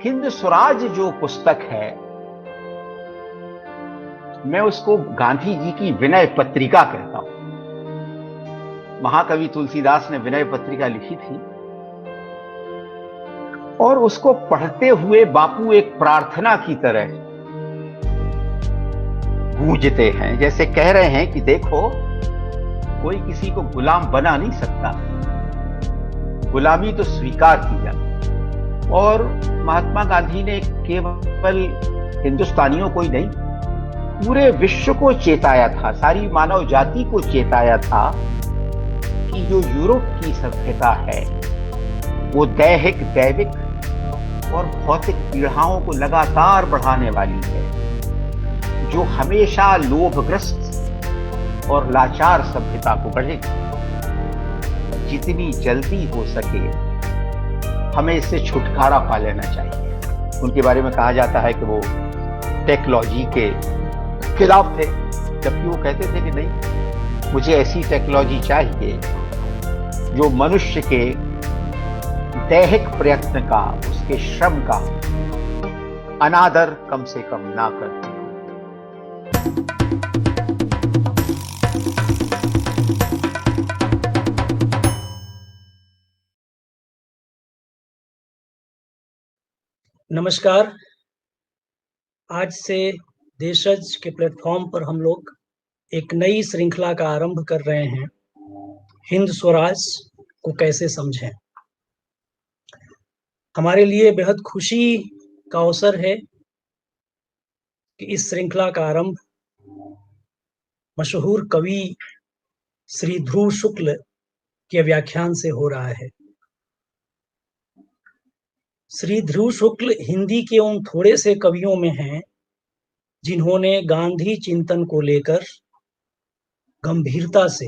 हिंद स्वराज जो पुस्तक है, मैं उसको गांधी जी की विनय पत्रिका कहता हूं। महाकवि तुलसीदास ने विनय पत्रिका लिखी थी और उसको पढ़ते हुए बापू एक प्रार्थना की तरह गूंजते हैं, जैसे कह रहे हैं कि देखो, कोई किसी को गुलाम बना नहीं सकता, गुलामी तो स्वीकार की जाती। और महात्मा गांधी ने केवल हिंदुस्तानियों को ही नहीं, पूरे विश्व को चेताया था, सारी मानव जाति को चेताया था कि जो यूरोप की सभ्यता है वो दैहिक, दैविक और भौतिक पीड़ाओं को लगातार बढ़ाने वाली है, जो हमेशा लोभग्रस्त और लाचार सभ्यता को गढ़ेगी। जितनी जल्दी हो सके हमें इससे छुटकारा पा लेना चाहिए। उनके बारे में कहा जाता है कि वो टेक्नोलॉजी के खिलाफ थे, जबकि वो कहते थे कि नहीं, मुझे ऐसी टेक्नोलॉजी चाहिए जो मनुष्य के दैहिक प्रयत्न का, उसके श्रम का अनादर कम से कम ना करती। नमस्कार। आज से देशज के प्लेटफॉर्म पर हम लोग एक नई श्रृंखला का आरंभ कर रहे हैं, हिंद स्वराज को कैसे समझें। हमारे लिए बेहद खुशी का अवसर है कि इस श्रृंखला का आरंभ मशहूर कवि श्री ध्रुव शुक्ल के व्याख्यान से हो रहा है। श्री ध्रुव शुक्ल हिंदी के उन थोड़े से कवियों में हैं जिन्होंने गांधी चिंतन को लेकर गंभीरता से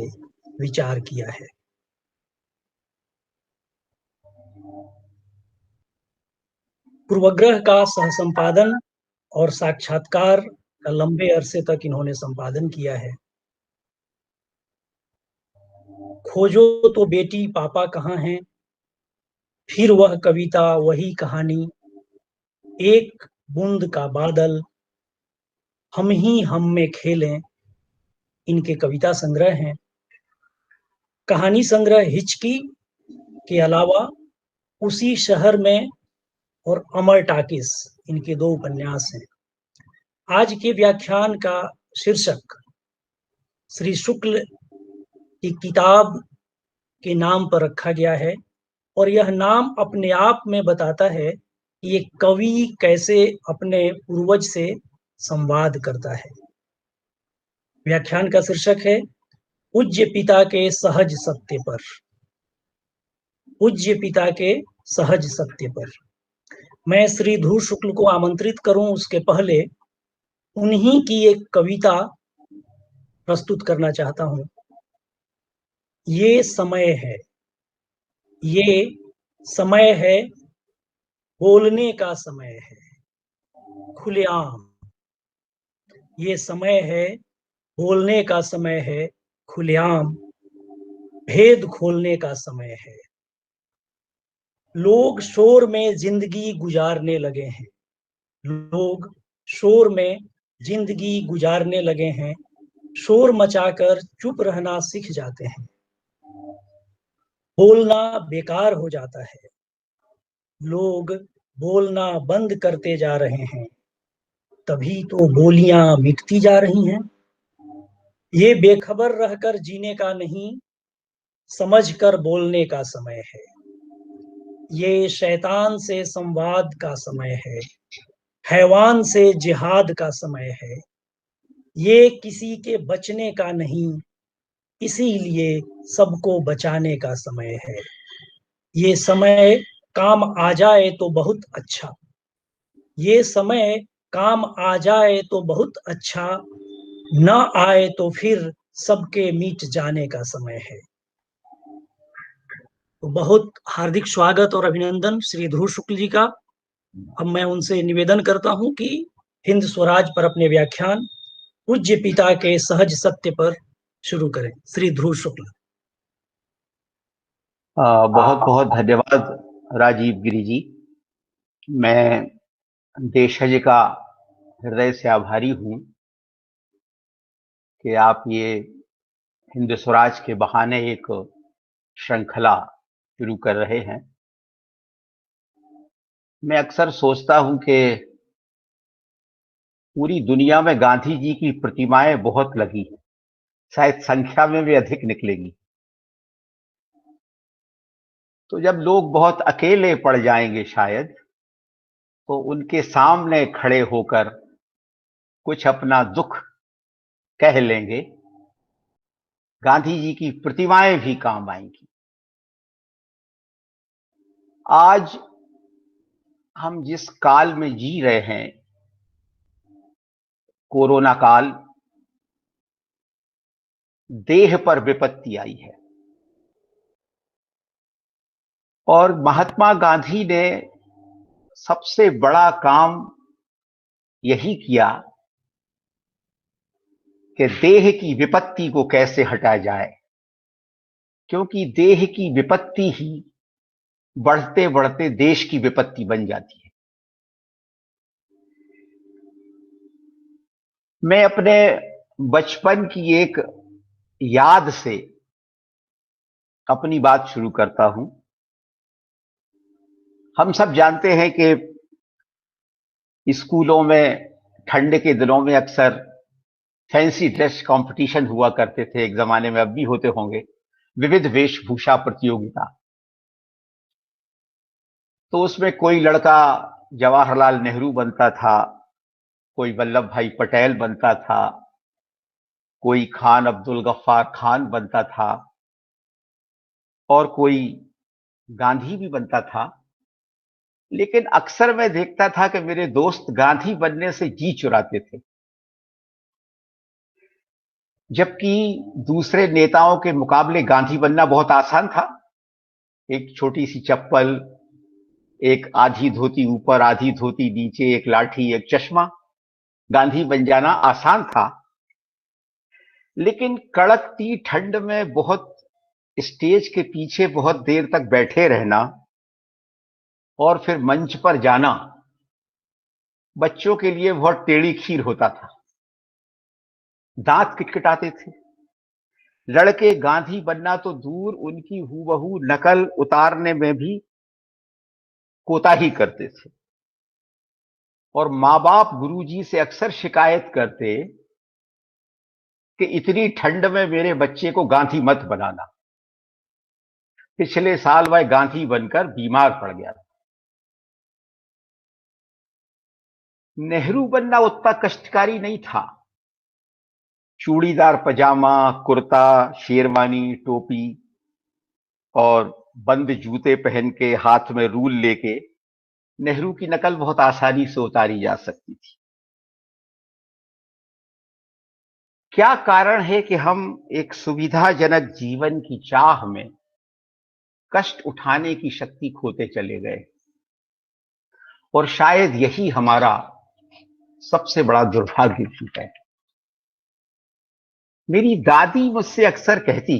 विचार किया है। पूर्वग्रह का सहसंपादन और साक्षात्कार का लंबे अरसे तक इन्होंने संपादन किया है। खोजो तो बेटी पापा कहाँ हैं, फिर वह कविता वही कहानी, एक बूंद का बादल, हम ही हम में खेलें, इनके कविता संग्रह हैं। कहानी संग्रह हिचकी के अलावा उसी शहर में और अमर टाकिस, इनके 2 उपन्यास हैं। आज के व्याख्यान का शीर्षक श्री शुक्ल की किताब के नाम पर रखा गया है और यह नाम अपने आप में बताता है कि ये कवि कैसे अपने पूर्वज से संवाद करता है। व्याख्यान का शीर्षक है पूज्य पिता के सहज सत्य पर। पूज्य पिता के सहज सत्य पर मैं श्री ध्रुव शुक्ल को आमंत्रित करूं उसके पहले उन्हीं की एक कविता प्रस्तुत करना चाहता हूं। ये समय है, ये समय है, बोलने का समय है, खुलेआम। ये समय है, बोलने का समय है, खुलेआम, भेद खोलने का समय है। लोग शोर में जिंदगी गुजारने लगे हैं, लोग शोर में जिंदगी गुजारने लगे हैं, शोर मचाकर चुप रहना सीख जाते हैं। बोलना बेकार हो जाता है, लोग बोलना बंद करते जा रहे हैं, तभी तो बोलियां मिटती जा रही हैं। ये बेखबर रहकर जीने का नहीं, समझकर बोलने का समय है। ये शैतान से संवाद का समय है, हैवान से जिहाद का समय है। ये किसी के बचने का नहीं, इसीलिए सबको बचाने का समय है। ये समय काम आ जाए तो बहुत अच्छा, ये समय काम आ जाए तो बहुत अच्छा, न आए तो फिर सबके मिट जाने का समय है। तो बहुत हार्दिक स्वागत और अभिनंदन श्री ध्रुव शुक्ल जी का। अब मैं उनसे निवेदन करता हूं कि हिंद स्वराज पर अपने व्याख्यान पूज्य पिता के सहज सत्य पर शुरू करें। श्री ध्रुव शुक्ल। बहुत बहुत धन्यवाद राजीव गिरी जी। मैं देशज का हृदय से आभारी हूं कि आप ये हिंद स्वराज के बहाने एक श्रृंखला शुरू कर रहे हैं। मैं अक्सर सोचता हूं कि पूरी दुनिया में गांधी जी की प्रतिमाएं बहुत लगी हैं, शायद संख्या में भी अधिक निकलेगी। तो जब लोग बहुत अकेले पड़ जाएंगे शायद, तो उनके सामने खड़े होकर कुछ अपना दुख कह लेंगे, गांधी जी की प्रतिमाएं भी काम आएंगी। आज हम जिस काल में जी रहे हैं, कोरोना काल, देह पर विपत्ति आई है और महात्मा गांधी ने सबसे बड़ा काम यही किया कि देह की विपत्ति को कैसे हटाया जाए, क्योंकि देह की विपत्ति ही बढ़ते बढ़ते देश की विपत्ति बन जाती है। मैं अपने बचपन की एक याद से अपनी बात शुरू करता हूं। हम सब जानते हैं कि स्कूलों में ठंड के दिनों में अक्सर फैंसी ड्रेस कंपटीशन हुआ करते थे। एक जमाने में, अब भी होते होंगे, विविध वेशभूषा प्रतियोगिता। तो उसमें कोई लड़का जवाहरलाल नेहरू बनता था, कोई वल्लभ भाई पटेल बनता था, कोई खान अब्दुल गफ्फार खान बनता था और कोई गांधी भी बनता था। लेकिन अक्सर मैं देखता था कि मेरे दोस्त गांधी बनने से जी चुराते थे, जबकि दूसरे नेताओं के मुकाबले गांधी बनना बहुत आसान था। एक छोटी सी चप्पल, एक आधी धोती ऊपर आधी धोती नीचे, एक लाठी, एक चश्मा, गांधी बन जाना आसान था। लेकिन कड़कती ठंड में बहुत स्टेज के पीछे बहुत देर तक बैठे रहना और फिर मंच पर जाना बच्चों के लिए बहुत टेढ़ी खीर होता था। दांत किटकिटाते थे। लड़के गांधी बनना तो दूर, उनकी हूबहू नकल उतारने में भी कोताही करते थे। और माँ बाप गुरुजी से अक्सर शिकायत करते कि इतनी ठंड में मेरे बच्चे को गांधी मत बनाना। पिछले साल वह गांधी बनकर बीमार पड़ गया। नेहरू बनना उतना कष्टकारी नहीं था। चूड़ीदार पजामा, कुर्ता, शेरवानी, टोपी और बंद जूते पहन के हाथ में रूल लेके नेहरू की नकल बहुत आसानी से उतारी जा सकती थी। क्या कारण है कि हम एक सुविधाजनक जीवन की चाह में कष्ट उठाने की शक्ति खोते चले गए? और शायद यही हमारा सबसे बड़ा दुर्भाग्य भी है। मेरी दादी मुझसे अक्सर कहती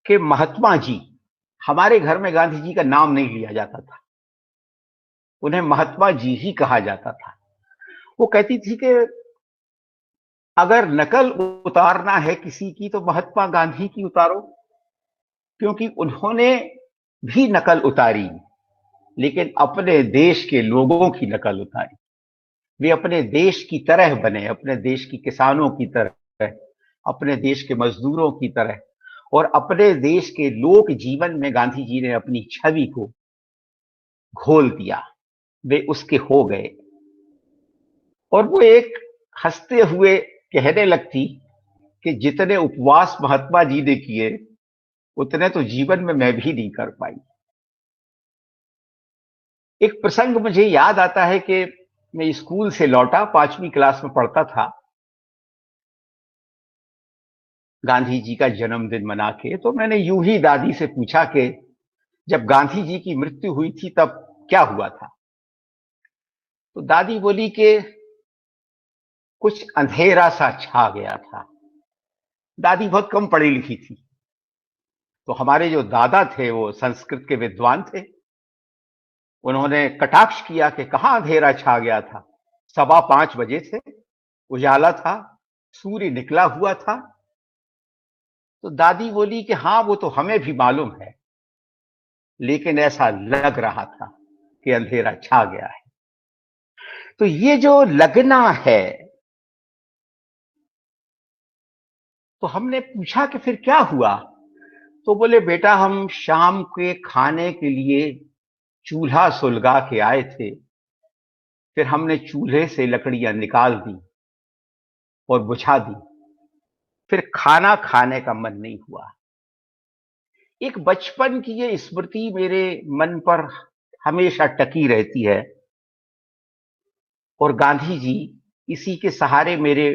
कि महात्मा जी, हमारे घर में गांधी जी का नाम नहीं लिया जाता था, उन्हें महात्मा जी ही कहा जाता था। वो कहती थी कि अगर नकल उतारना है किसी की तो महात्मा गांधी की उतारो, क्योंकि उन्होंने भी नकल उतारी, लेकिन अपने देश के लोगों की नकल उतारी। वे अपने देश की तरह बने, अपने देश की किसानों की तरह, अपने देश के मजदूरों की तरह, और अपने देश के लोक जीवन में गांधी जी ने अपनी छवि को घोल दिया। वे उसके हो गए। और वो एक हंसते हुए कहने लगती कि जितने उपवास महात्मा जी ने किए उतने तो जीवन में मैं भी नहीं कर पाई। एक प्रसंग मुझे याद आता है कि मैं स्कूल से लौटा, 5वीं क्लास में पढ़ता था, गांधी जी का जन्मदिन मना के। तो मैंने यूं ही दादी से पूछा कि जब गांधी जी की मृत्यु हुई थी तब क्या हुआ था? तो दादी बोली कि कुछ अंधेरा सा छा गया था। दादी बहुत कम पढ़ी लिखी थी, तो हमारे जो दादा थे वो संस्कृत के विद्वान थे। उन्होंने कटाक्ष किया कि कहां अंधेरा छा गया था। 5:15 बजे थे, उजाला था, सूर्य निकला हुआ था। तो दादी बोली कि हाँ, वो तो हमें भी मालूम है, लेकिन ऐसा लग रहा था कि अंधेरा छा गया है। तो ये जो लगना है, तो हमने पूछा कि फिर क्या हुआ। तो बोले बेटा, हम शाम के खाने के लिए चूल्हा सुलगा के आए थे, फिर हमने चूल्हे से लकड़ियां निकाल दी और बुझा दी, फिर खाना खाने का मन नहीं हुआ। एक बचपन की ये स्मृति मेरे मन पर हमेशा टकी रहती है, और गांधी जी इसी के सहारे मेरे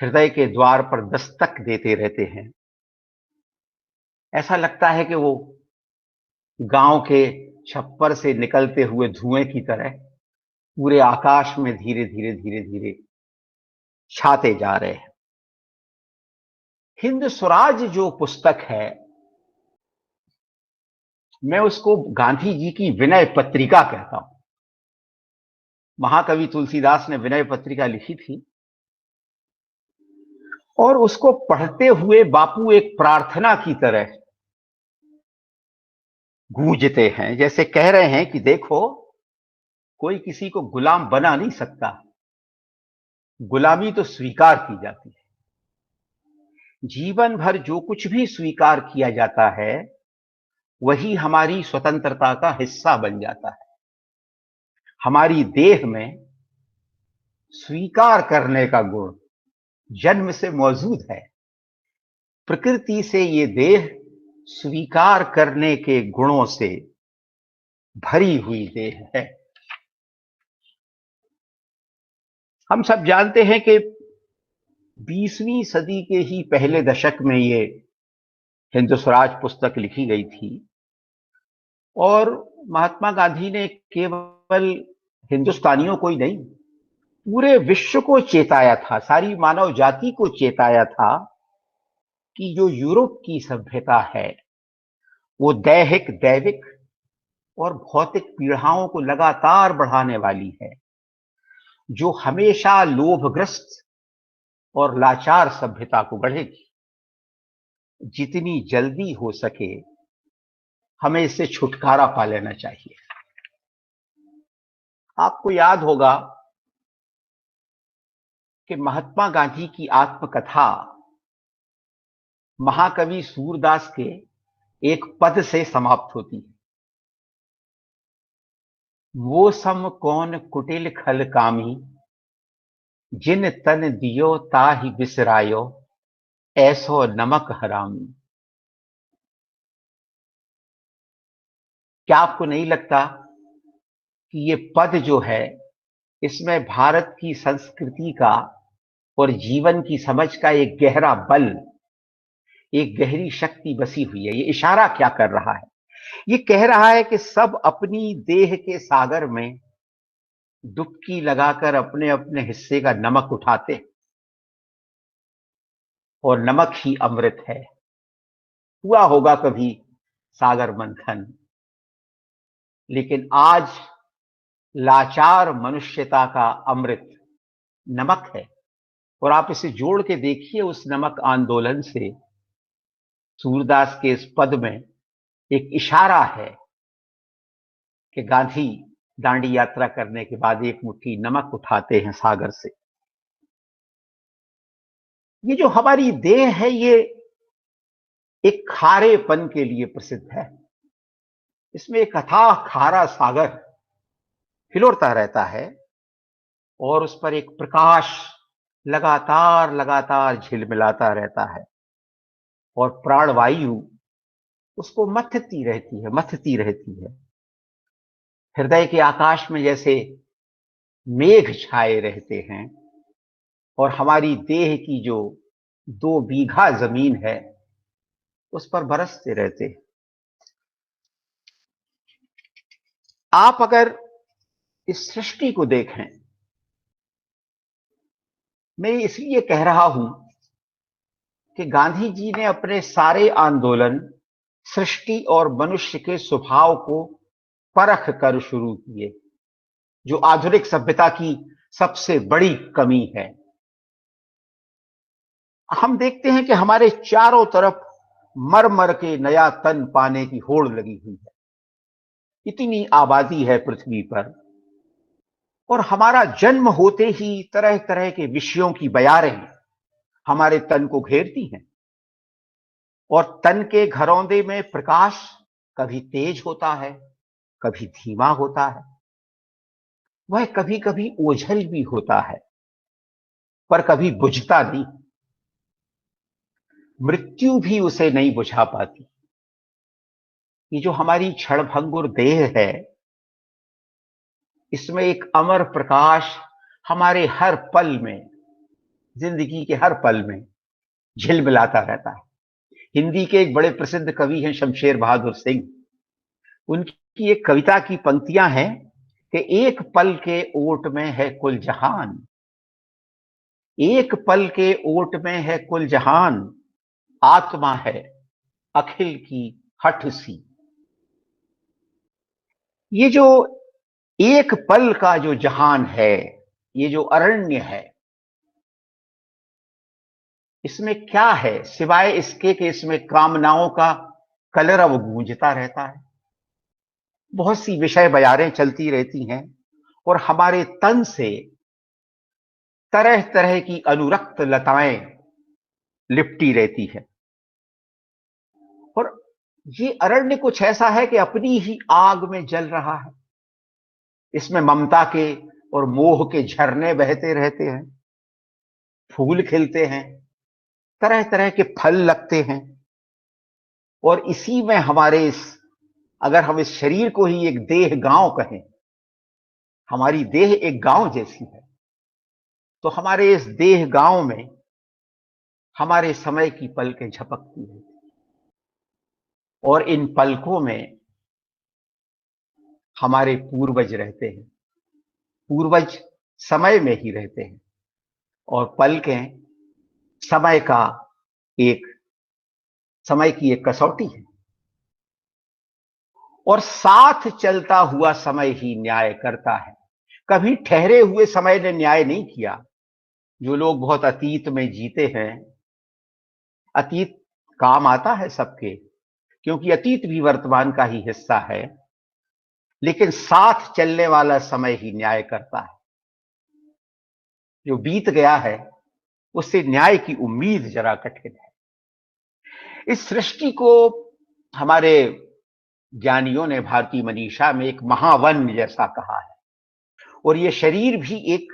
हृदय के द्वार पर दस्तक देते रहते हैं। ऐसा लगता है कि वो गांव के छप्पर से निकलते हुए धुएं की तरह पूरे आकाश में धीरे धीरे धीरे धीरे छाते जा रहे हैं। हिंद स्वराज जो पुस्तक है, मैं उसको गांधी जी की विनय पत्रिका कहता हूं। महाकवि तुलसीदास ने विनय पत्रिका लिखी थी, और उसको पढ़ते हुए बापू एक प्रार्थना की तरह गूंजते हैं, जैसे कह रहे हैं कि देखो, कोई किसी को गुलाम बना नहीं सकता, गुलामी तो स्वीकार की जाती है। जीवन भर जो कुछ भी स्वीकार किया जाता है, वही हमारी स्वतंत्रता का हिस्सा बन जाता है। हमारी देह में स्वीकार करने का गुण जन्म से मौजूद है। प्रकृति से ये देह स्वीकार करने के गुणों से भरी हुई देह है। हम सब जानते हैं कि 20वीं सदी के ही पहले दशक में ये हिंद स्वराज पुस्तक लिखी गई थी, और महात्मा गांधी ने केवल हिंदुस्तानियों को ही नहीं, पूरे विश्व को चेताया था, सारी मानव जाति को चेताया था कि जो यूरोप की सभ्यता है, वो दैहिक, दैविक और भौतिक पीड़ाओं को लगातार बढ़ाने वाली है, जो हमेशा लोभग्रस्त और लाचार सभ्यता को गढ़ेगी। जितनी जल्दी हो सके हमें इससे छुटकारा पा लेना चाहिए। आपको याद होगा कि महात्मा गांधी की आत्मकथा महाकवि सूरदास के एक पद से समाप्त होती है। वो सम कौन कुटिल खल कामी, जिन तन दियो ताहि बिसरायो, ऐसो नमक हरामी। क्या आपको नहीं लगता कि ये पद जो है, इसमें भारत की संस्कृति का और जीवन की समझ का एक गहरा बल, एक गहरी शक्ति बसी हुई है। ये इशारा क्या कर रहा है? ये कह रहा है कि सब अपनी देह के सागर में डुबकी लगाकर अपने अपने हिस्से का नमक उठाते हैं, और नमक ही अमृत है। हुआ होगा कभी सागर मंथन, लेकिन आज लाचार मनुष्यता का अमृत नमक है। और आप इसे जोड़ के देखिए उस नमक आंदोलन से। सूरदास के इस पद में एक इशारा है कि गांधी दांडी यात्रा करने के बाद एक मुट्ठी नमक उठाते हैं सागर से। ये जो हमारी देह है, ये एक खारेपन के लिए प्रसिद्ध है। इसमें एक अथाह खारा सागर हिलोरता रहता है, और उस पर एक प्रकाश लगातार लगातार झिलमिलाता रहता है, और प्राणवायु उसको मथती रहती है, मथती रहती है। हृदय के आकाश में जैसे मेघ छाए रहते हैं, और हमारी देह की जो 2 बीघा जमीन है, उस पर बरसते रहते हैं। आप अगर इस सृष्टि को देखें, मैं इसलिए कह रहा हूं कि गांधी जी ने अपने सारे आंदोलन सृष्टि और मनुष्य के स्वभाव को परख कर शुरू किए, जो आधुनिक सभ्यता की सबसे बड़ी कमी है। हम देखते हैं कि हमारे चारों तरफ मर मर के नया तन पाने की होड़ लगी हुई है। इतनी आबादी है पृथ्वी पर, और हमारा जन्म होते ही तरह तरह के विषयों की बयारें हमारे तन को घेरती हैं। और तन के घरौंदे में प्रकाश कभी तेज होता है, कभी धीमा होता है, वह कभी कभी ओझल भी होता है, पर कभी बुझता नहीं। मृत्यु भी उसे नहीं बुझा पाती। ये जो हमारी क्षणभंगुर देह है, इसमें एक अमर प्रकाश हमारे हर पल में, जिंदगी के हर पल में झिलमिलाता रहता है। हिंदी के एक बड़े प्रसिद्ध कवि हैं शमशेर बहादुर सिंह। उनकी एक कविता की पंक्तियां हैं कि एक पल के ओट में है कुल जहान, एक पल के ओट में है कुल जहान, आत्मा है अखिल की हठ सी। ये जो एक पल का जो जहान है, ये जो अरण्य है, इसमें क्या है सिवाय इसके कि इसमें कामनाओं का कलरव गूंजता रहता है। बहुत सी विषय बयारें चलती रहती हैं और हमारे तन से तरह तरह की अनुरक्त लताएं लिपटी रहती है। और ये अरण्य कुछ ऐसा है कि अपनी ही आग में जल रहा है। इसमें ममता के और मोह के झरने बहते रहते हैं, फूल खिलते हैं, तरह तरह के फल लगते हैं। और इसी में हमारे अगर हम इस शरीर को ही एक देह गांव कहें, हमारी देह एक गांव जैसी है, तो हमारे इस देह गांव में हमारे समय की पलकें झपकती हैं, और इन पलकों में हमारे पूर्वज रहते हैं। पूर्वज समय में ही रहते हैं, और पलकें समय की एक कसौटी है। और साथ चलता हुआ समय ही न्याय करता है। कभी ठहरे हुए समय ने न्याय नहीं किया। जो लोग बहुत अतीत में जीते हैं, अतीत काम आता है सबके, क्योंकि अतीत भी वर्तमान का ही हिस्सा है, लेकिन साथ चलने वाला समय ही न्याय करता है। जो बीत गया है उससे न्याय की उम्मीद जरा कठिन है। इस सृष्टि को हमारे ज्ञानियों ने भारतीय मनीषा में एक महावन जैसा कहा है, और यह शरीर भी एक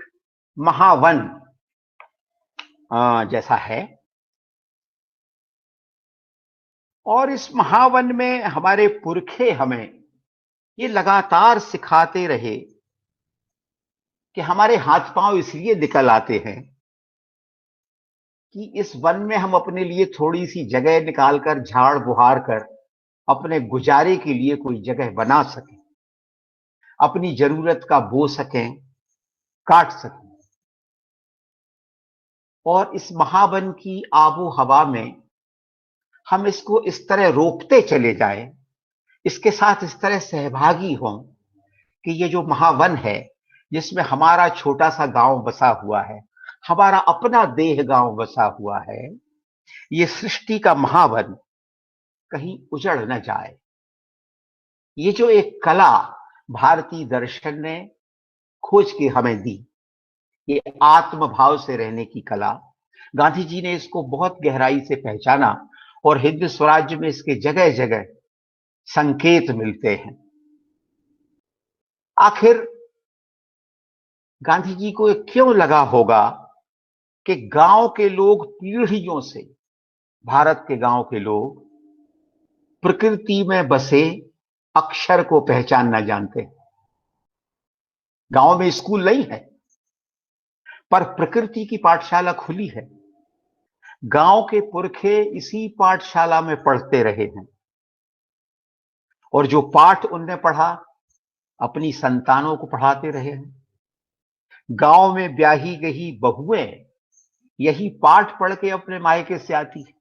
महावन जैसा है। और इस महावन में हमारे पुरखे हमें ये लगातार सिखाते रहे कि हमारे हाथ पांव इसलिए निकल आते हैं कि इस वन में हम अपने लिए थोड़ी सी जगह निकालकर, झाड़ बुहार कर अपने गुजारे के लिए कोई जगह बना सकें, अपनी जरूरत का बो सकें, काट सकें। और इस महावन की आबो हवा में हम इसको इस तरह रोकते चले जाएं, इसके साथ इस तरह सहभागी हों कि ये जो महावन है, जिसमें हमारा छोटा सा गांव बसा हुआ है, हमारा अपना देह गांव बसा हुआ है, ये सृष्टि का महावन कहीं उजड़ न जाए। ये जो एक कला भारतीय दर्शन ने खोज के हमें दी, ये आत्मभाव से रहने की कला, गांधी जी ने इसको बहुत गहराई से पहचाना, और हिंद स्वराज्य में इसके जगह जगह संकेत मिलते हैं। आखिर गांधी जी को क्यों लगा होगा कि गांव के लोग पीढ़ियों से, भारत के गांव के लोग प्रकृति में बसे अक्षर को पहचानना जानते। गांव में स्कूल नहीं है, पर प्रकृति की पाठशाला खुली है। गांव के पुरखे इसी पाठशाला में पढ़ते रहे हैं, और जो पाठ उनने पढ़ा अपनी संतानों को पढ़ाते रहे हैं। गांव में ब्याही गई बहुएं यही पाठ पढ़ के अपने मायके से आती है।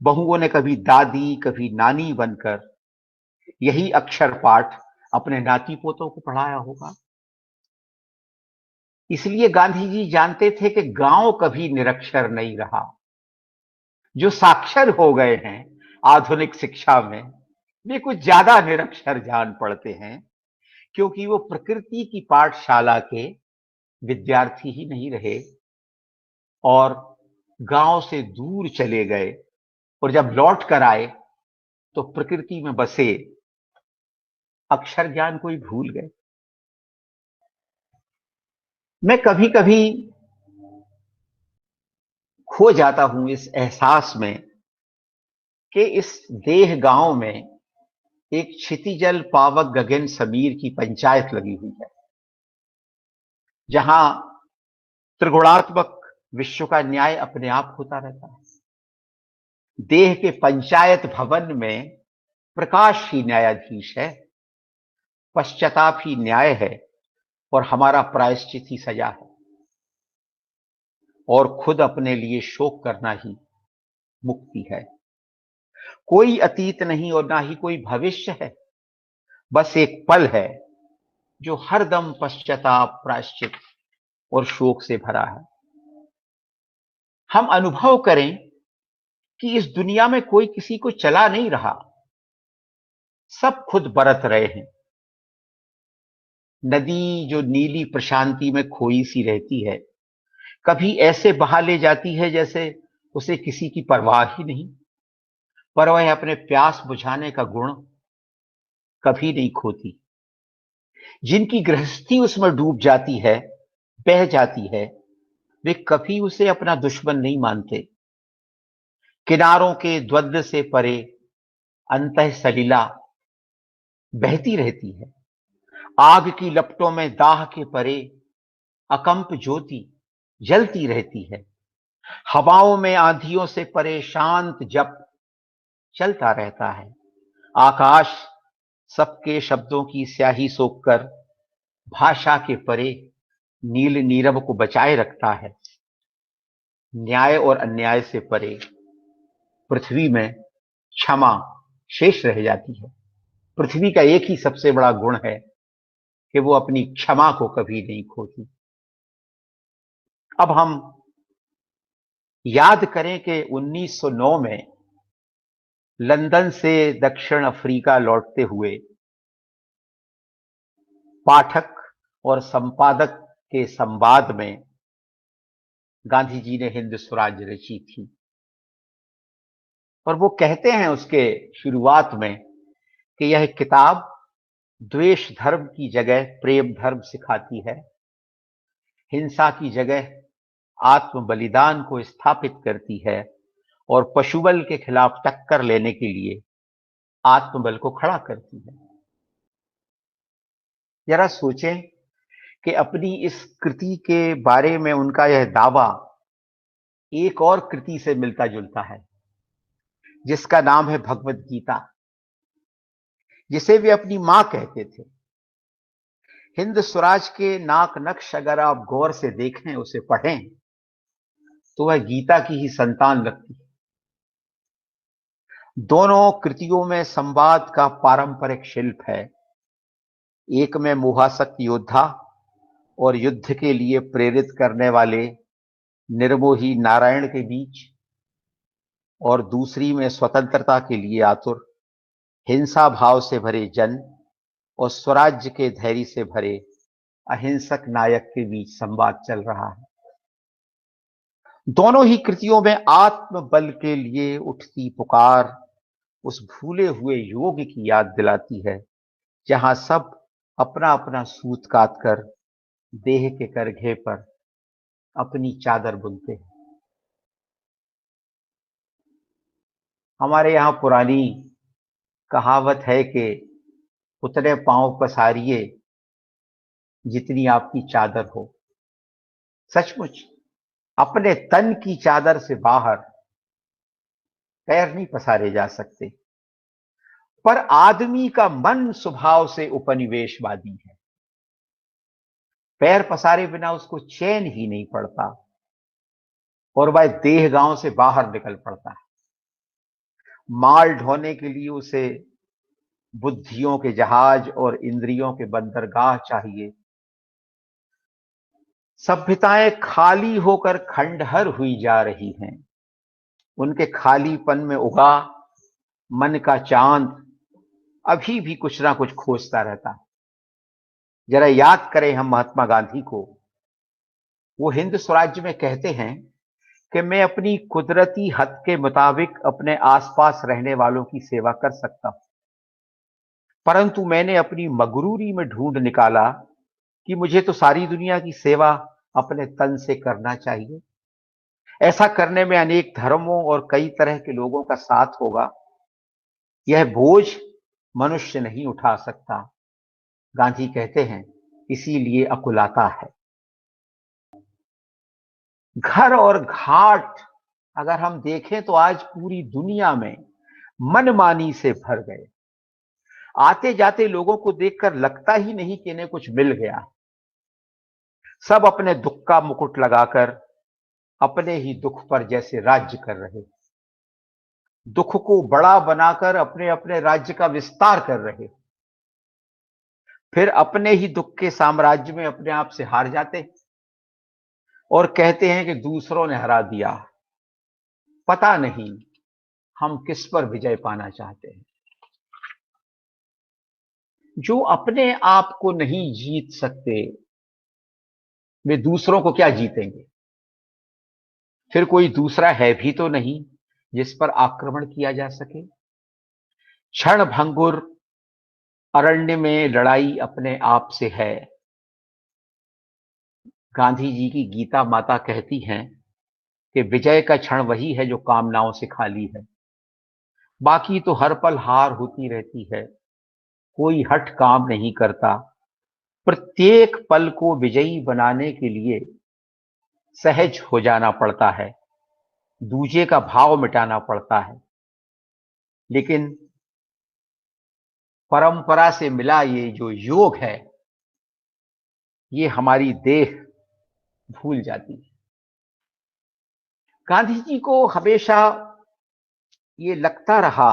बहुओं ने कभी दादी, कभी नानी बनकर यही अक्षर पाठ अपने नाती पोतों को पढ़ाया होगा। इसलिए गांधी जी जानते थे कि गांव कभी निरक्षर नहीं रहा। जो साक्षर हो गए हैं आधुनिक शिक्षा में, वे कुछ ज्यादा निरक्षर जान पड़ते हैं, क्योंकि वो प्रकृति की पाठशाला के विद्यार्थी ही नहीं रहे और गांव से दूर चले गए, और जब लौट कर आए तो प्रकृति में बसे अक्षर ज्ञान को ही भूल गए। मैं कभी कभी खो जाता हूं इस एहसास में कि इस देह गांव में एक क्षितिजल पावक गगन समीर की पंचायत लगी हुई है, जहां त्रिगुणात्मक विश्व का न्याय अपने आप होता रहता है। देह के पंचायत भवन में प्रकाश ही न्यायाधीश है, पश्चाताप ही न्याय है, और हमारा प्रायश्चित ही सजा है, और खुद अपने लिए शोक करना ही मुक्ति है। कोई अतीत नहीं और ना ही कोई भविष्य है, बस एक पल है जो हरदम पश्चाताप, प्रायश्चित और शोक से भरा है। हम अनुभव करें कि इस दुनिया में कोई किसी को चला नहीं रहा, सब खुद बरत रहे हैं। नदी जो नीली प्रशांति में खोई सी रहती है, कभी ऐसे बहा ले जाती है जैसे उसे किसी की परवाह ही नहीं, पर वह अपने प्यास बुझाने का गुण कभी नहीं खोती। जिनकी गृहस्थी उसमें डूब जाती है, बह जाती है, वे कभी उसे अपना दुश्मन नहीं मानते। किनारों के द्वंद्व से परे अंतः सलिला बहती रहती है। आग की लपटों में दाह के परे अकंप ज्योति जलती रहती है। हवाओं में आंधियों से परे शांत जप चलता रहता है। आकाश सबके शब्दों की स्याही सोखकर भाषा के परे नील नीरव को बचाए रखता है। न्याय और अन्याय से परे पृथ्वी में क्षमा शेष रह जाती है। पृथ्वी का एक ही सबसे बड़ा गुण है कि वो अपनी क्षमा को कभी नहीं खोती। अब हम याद करें कि 1909 में लंदन से दक्षिण अफ्रीका लौटते हुए पाठक और संपादक के संवाद में गांधी जी ने हिंद स्वराज रची थी, और वो कहते हैं उसके शुरुआत में कि यह किताब द्वेष धर्म की जगह प्रेम धर्म सिखाती है, हिंसा की जगह आत्म बलिदान को स्थापित करती है, और पशुबल के खिलाफ टक्कर लेने के लिए आत्मबल को खड़ा करती है। जरा सोचें कि अपनी इस कृति के बारे में उनका यह दावा एक और कृति से मिलता जुलता है, जिसका नाम है भगवत गीता, जिसे वे अपनी मां कहते थे। हिंद स्वराज के नाक नक्श अगर आप गौर से देखें, उसे पढ़ें, तो वह गीता की ही संतान लगती है। दोनों कृतियों में संवाद का पारंपरिक शिल्प है। एक में मोहासक्त योद्धा और युद्ध के लिए प्रेरित करने वाले निर्मोही नारायण के बीच, और दूसरी में स्वतंत्रता के लिए आतुर हिंसा भाव से भरे जन और स्वराज्य के धैर्य से भरे अहिंसक नायक के बीच संवाद चल रहा है। दोनों ही कृतियों में आत्मबल के लिए उठती पुकार उस भूले हुए योग की याद दिलाती है, जहां सब अपना अपना सूत काट कर देह के करघे पर अपनी चादर बुनते हैं। हमारे यहां पुरानी कहावत है कि उतने पांव पसारिए जितनी आपकी चादर हो। सचमुच अपने तन की चादर से बाहर पैर नहीं पसारे जा सकते, पर आदमी का मन स्वभाव से उपनिवेशवादी है। पैर पसारे बिना उसको चैन ही नहीं पड़ता, और वह देह गांव से बाहर निकल पड़ता है। माल ढोने के लिए उसे बुद्धियों के जहाज और इंद्रियों के बंदरगाह चाहिए। सभ्यताएं खाली होकर खंडहर हुई जा रही हैं। उनके खालीपन में उगा मन का चांद अभी भी कुछ ना कुछ खोजता रहता है। जरा याद करें हम महात्मा गांधी को। वो हिंद स्वराज्य में कहते हैं कि मैं अपनी कुदरती हद के मुताबिक अपने आसपास रहने वालों की सेवा कर सकता हूं, परंतु मैंने अपनी मगरूरी में ढूंढ निकाला कि मुझे तो सारी दुनिया की सेवा अपने तन से करना चाहिए। ऐसा करने में अनेक धर्मों और कई तरह के लोगों का साथ होगा। यह बोझ मनुष्य नहीं उठा सकता। गांधी कहते हैं इसीलिए अकुलाता है। घर और घाट अगर हम देखें तो आज पूरी दुनिया में मनमानी से भर गए। आते जाते लोगों को देखकर लगता ही नहीं कि इन्हें कुछ मिल गया। सब अपने दुख का मुकुट लगाकर अपने ही दुख पर जैसे राज्य कर रहे, दुख को बड़ा बनाकर अपने अपने राज्य का विस्तार कर रहे, फिर अपने ही दुख के साम्राज्य में अपने आप से हार जाते और कहते हैं कि दूसरों ने हरा दिया। पता नहीं हम किस पर विजय पाना चाहते हैं। जो अपने आप को नहीं जीत सकते वे दूसरों को क्या जीतेंगे। फिर कोई दूसरा है भी तो नहीं जिस पर आक्रमण किया जा सके। क्षण भंगुर अरण्य में लड़ाई अपने आप से है। गांधी जी की गीता माता कहती हैं कि विजय का क्षण वही है जो कामनाओं से खाली है, बाकी तो हर पल हार होती रहती है। कोई हठ काम नहीं करता। प्रत्येक पल को विजयी बनाने के लिए सहज हो जाना पड़ता है, दूजे का भाव मिटाना पड़ता है। लेकिन परंपरा से मिला ये जो योग है, ये हमारी देह भूल जाती है। गांधी जी को हमेशा ये लगता रहा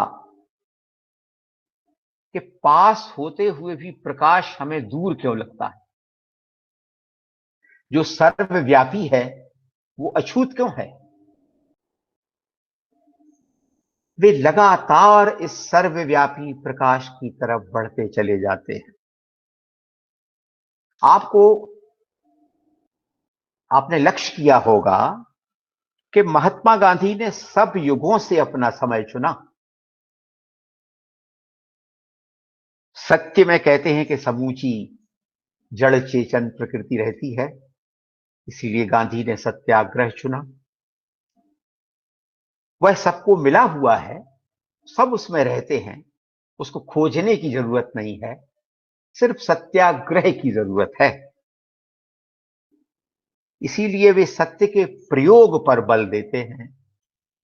कि पास होते हुए भी प्रकाश हमें दूर क्यों लगता है। जो सर्वव्यापी है वो अछूत क्यों है। वे लगातार इस सर्वव्यापी प्रकाश की तरफ बढ़ते चले जाते हैं। आपने लक्ष्य किया होगा कि महात्मा गांधी ने सब युगों से अपना समय चुना। सत्य में कहते हैं कि समूची जड़ चेतन प्रकृति रहती है, इसीलिए गांधी ने सत्याग्रह चुना। वह सबको मिला हुआ है, सब उसमें रहते हैं, उसको खोजने की जरूरत नहीं है, सिर्फ सत्याग्रह की जरूरत है। इसीलिए वे सत्य के प्रयोग पर बल देते हैं,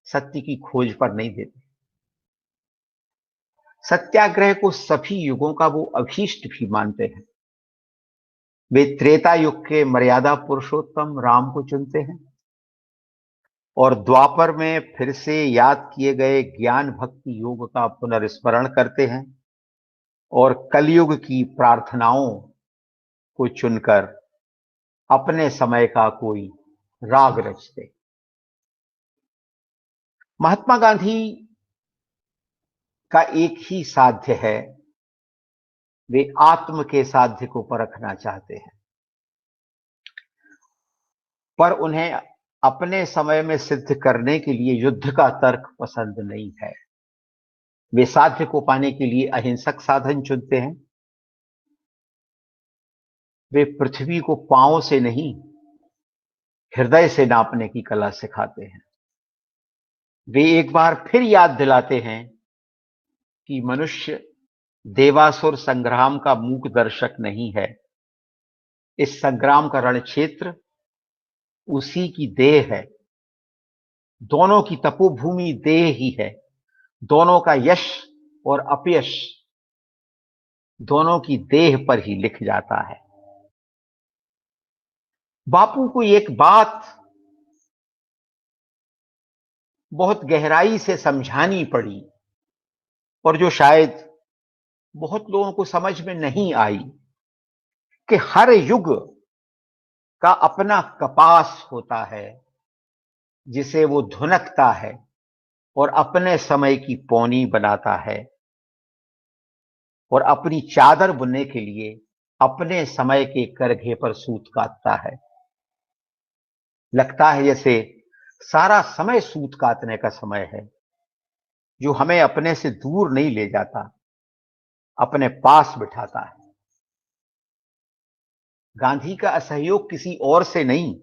सत्य की खोज पर नहीं देते। सत्याग्रह को सभी युगों का वो अभीष्ट भी मानते हैं। वे त्रेता युग के मर्यादा पुरुषोत्तम राम को चुनते हैं और द्वापर में फिर से याद किए गए ज्ञान भक्ति योग का पुनर्स्मरण करते हैं और कलयुग की प्रार्थनाओं को चुनकर अपने समय का कोई राग रचते। महात्मा गांधी का एक ही साध्य है, वे आत्म के साध्य को परखना चाहते हैं, पर उन्हें अपने समय में सिद्ध करने के लिए युद्ध का तर्क पसंद नहीं है। वे साध्य को पाने के लिए अहिंसक साधन चुनते हैं। वे पृथ्वी को पांव से नहीं हृदय से नापने की कला सिखाते हैं। वे एक बार फिर याद दिलाते हैं कि मनुष्य देवासुर संग्राम का मूक दर्शक नहीं है। इस संग्राम का रण क्षेत्र उसी की देह है। दोनों की तपोभूमि देह ही है। दोनों का यश और अपयश दोनों की देह पर ही लिख जाता है। बापू को एक बात बहुत गहराई से समझानी पड़ी और जो शायद बहुत लोगों को समझ में नहीं आई कि हर युग का अपना कपास होता है जिसे वो धुनकता है और अपने समय की पौनी बनाता है, और अपनी चादर बुनने के लिए अपने समय के करघे पर सूत काटता है। लगता है जैसे सारा समय सूत काटने का समय है, जो हमें अपने से दूर नहीं ले जाता, अपने पास बिठाता है। गांधी का असहयोग किसी और से नहीं,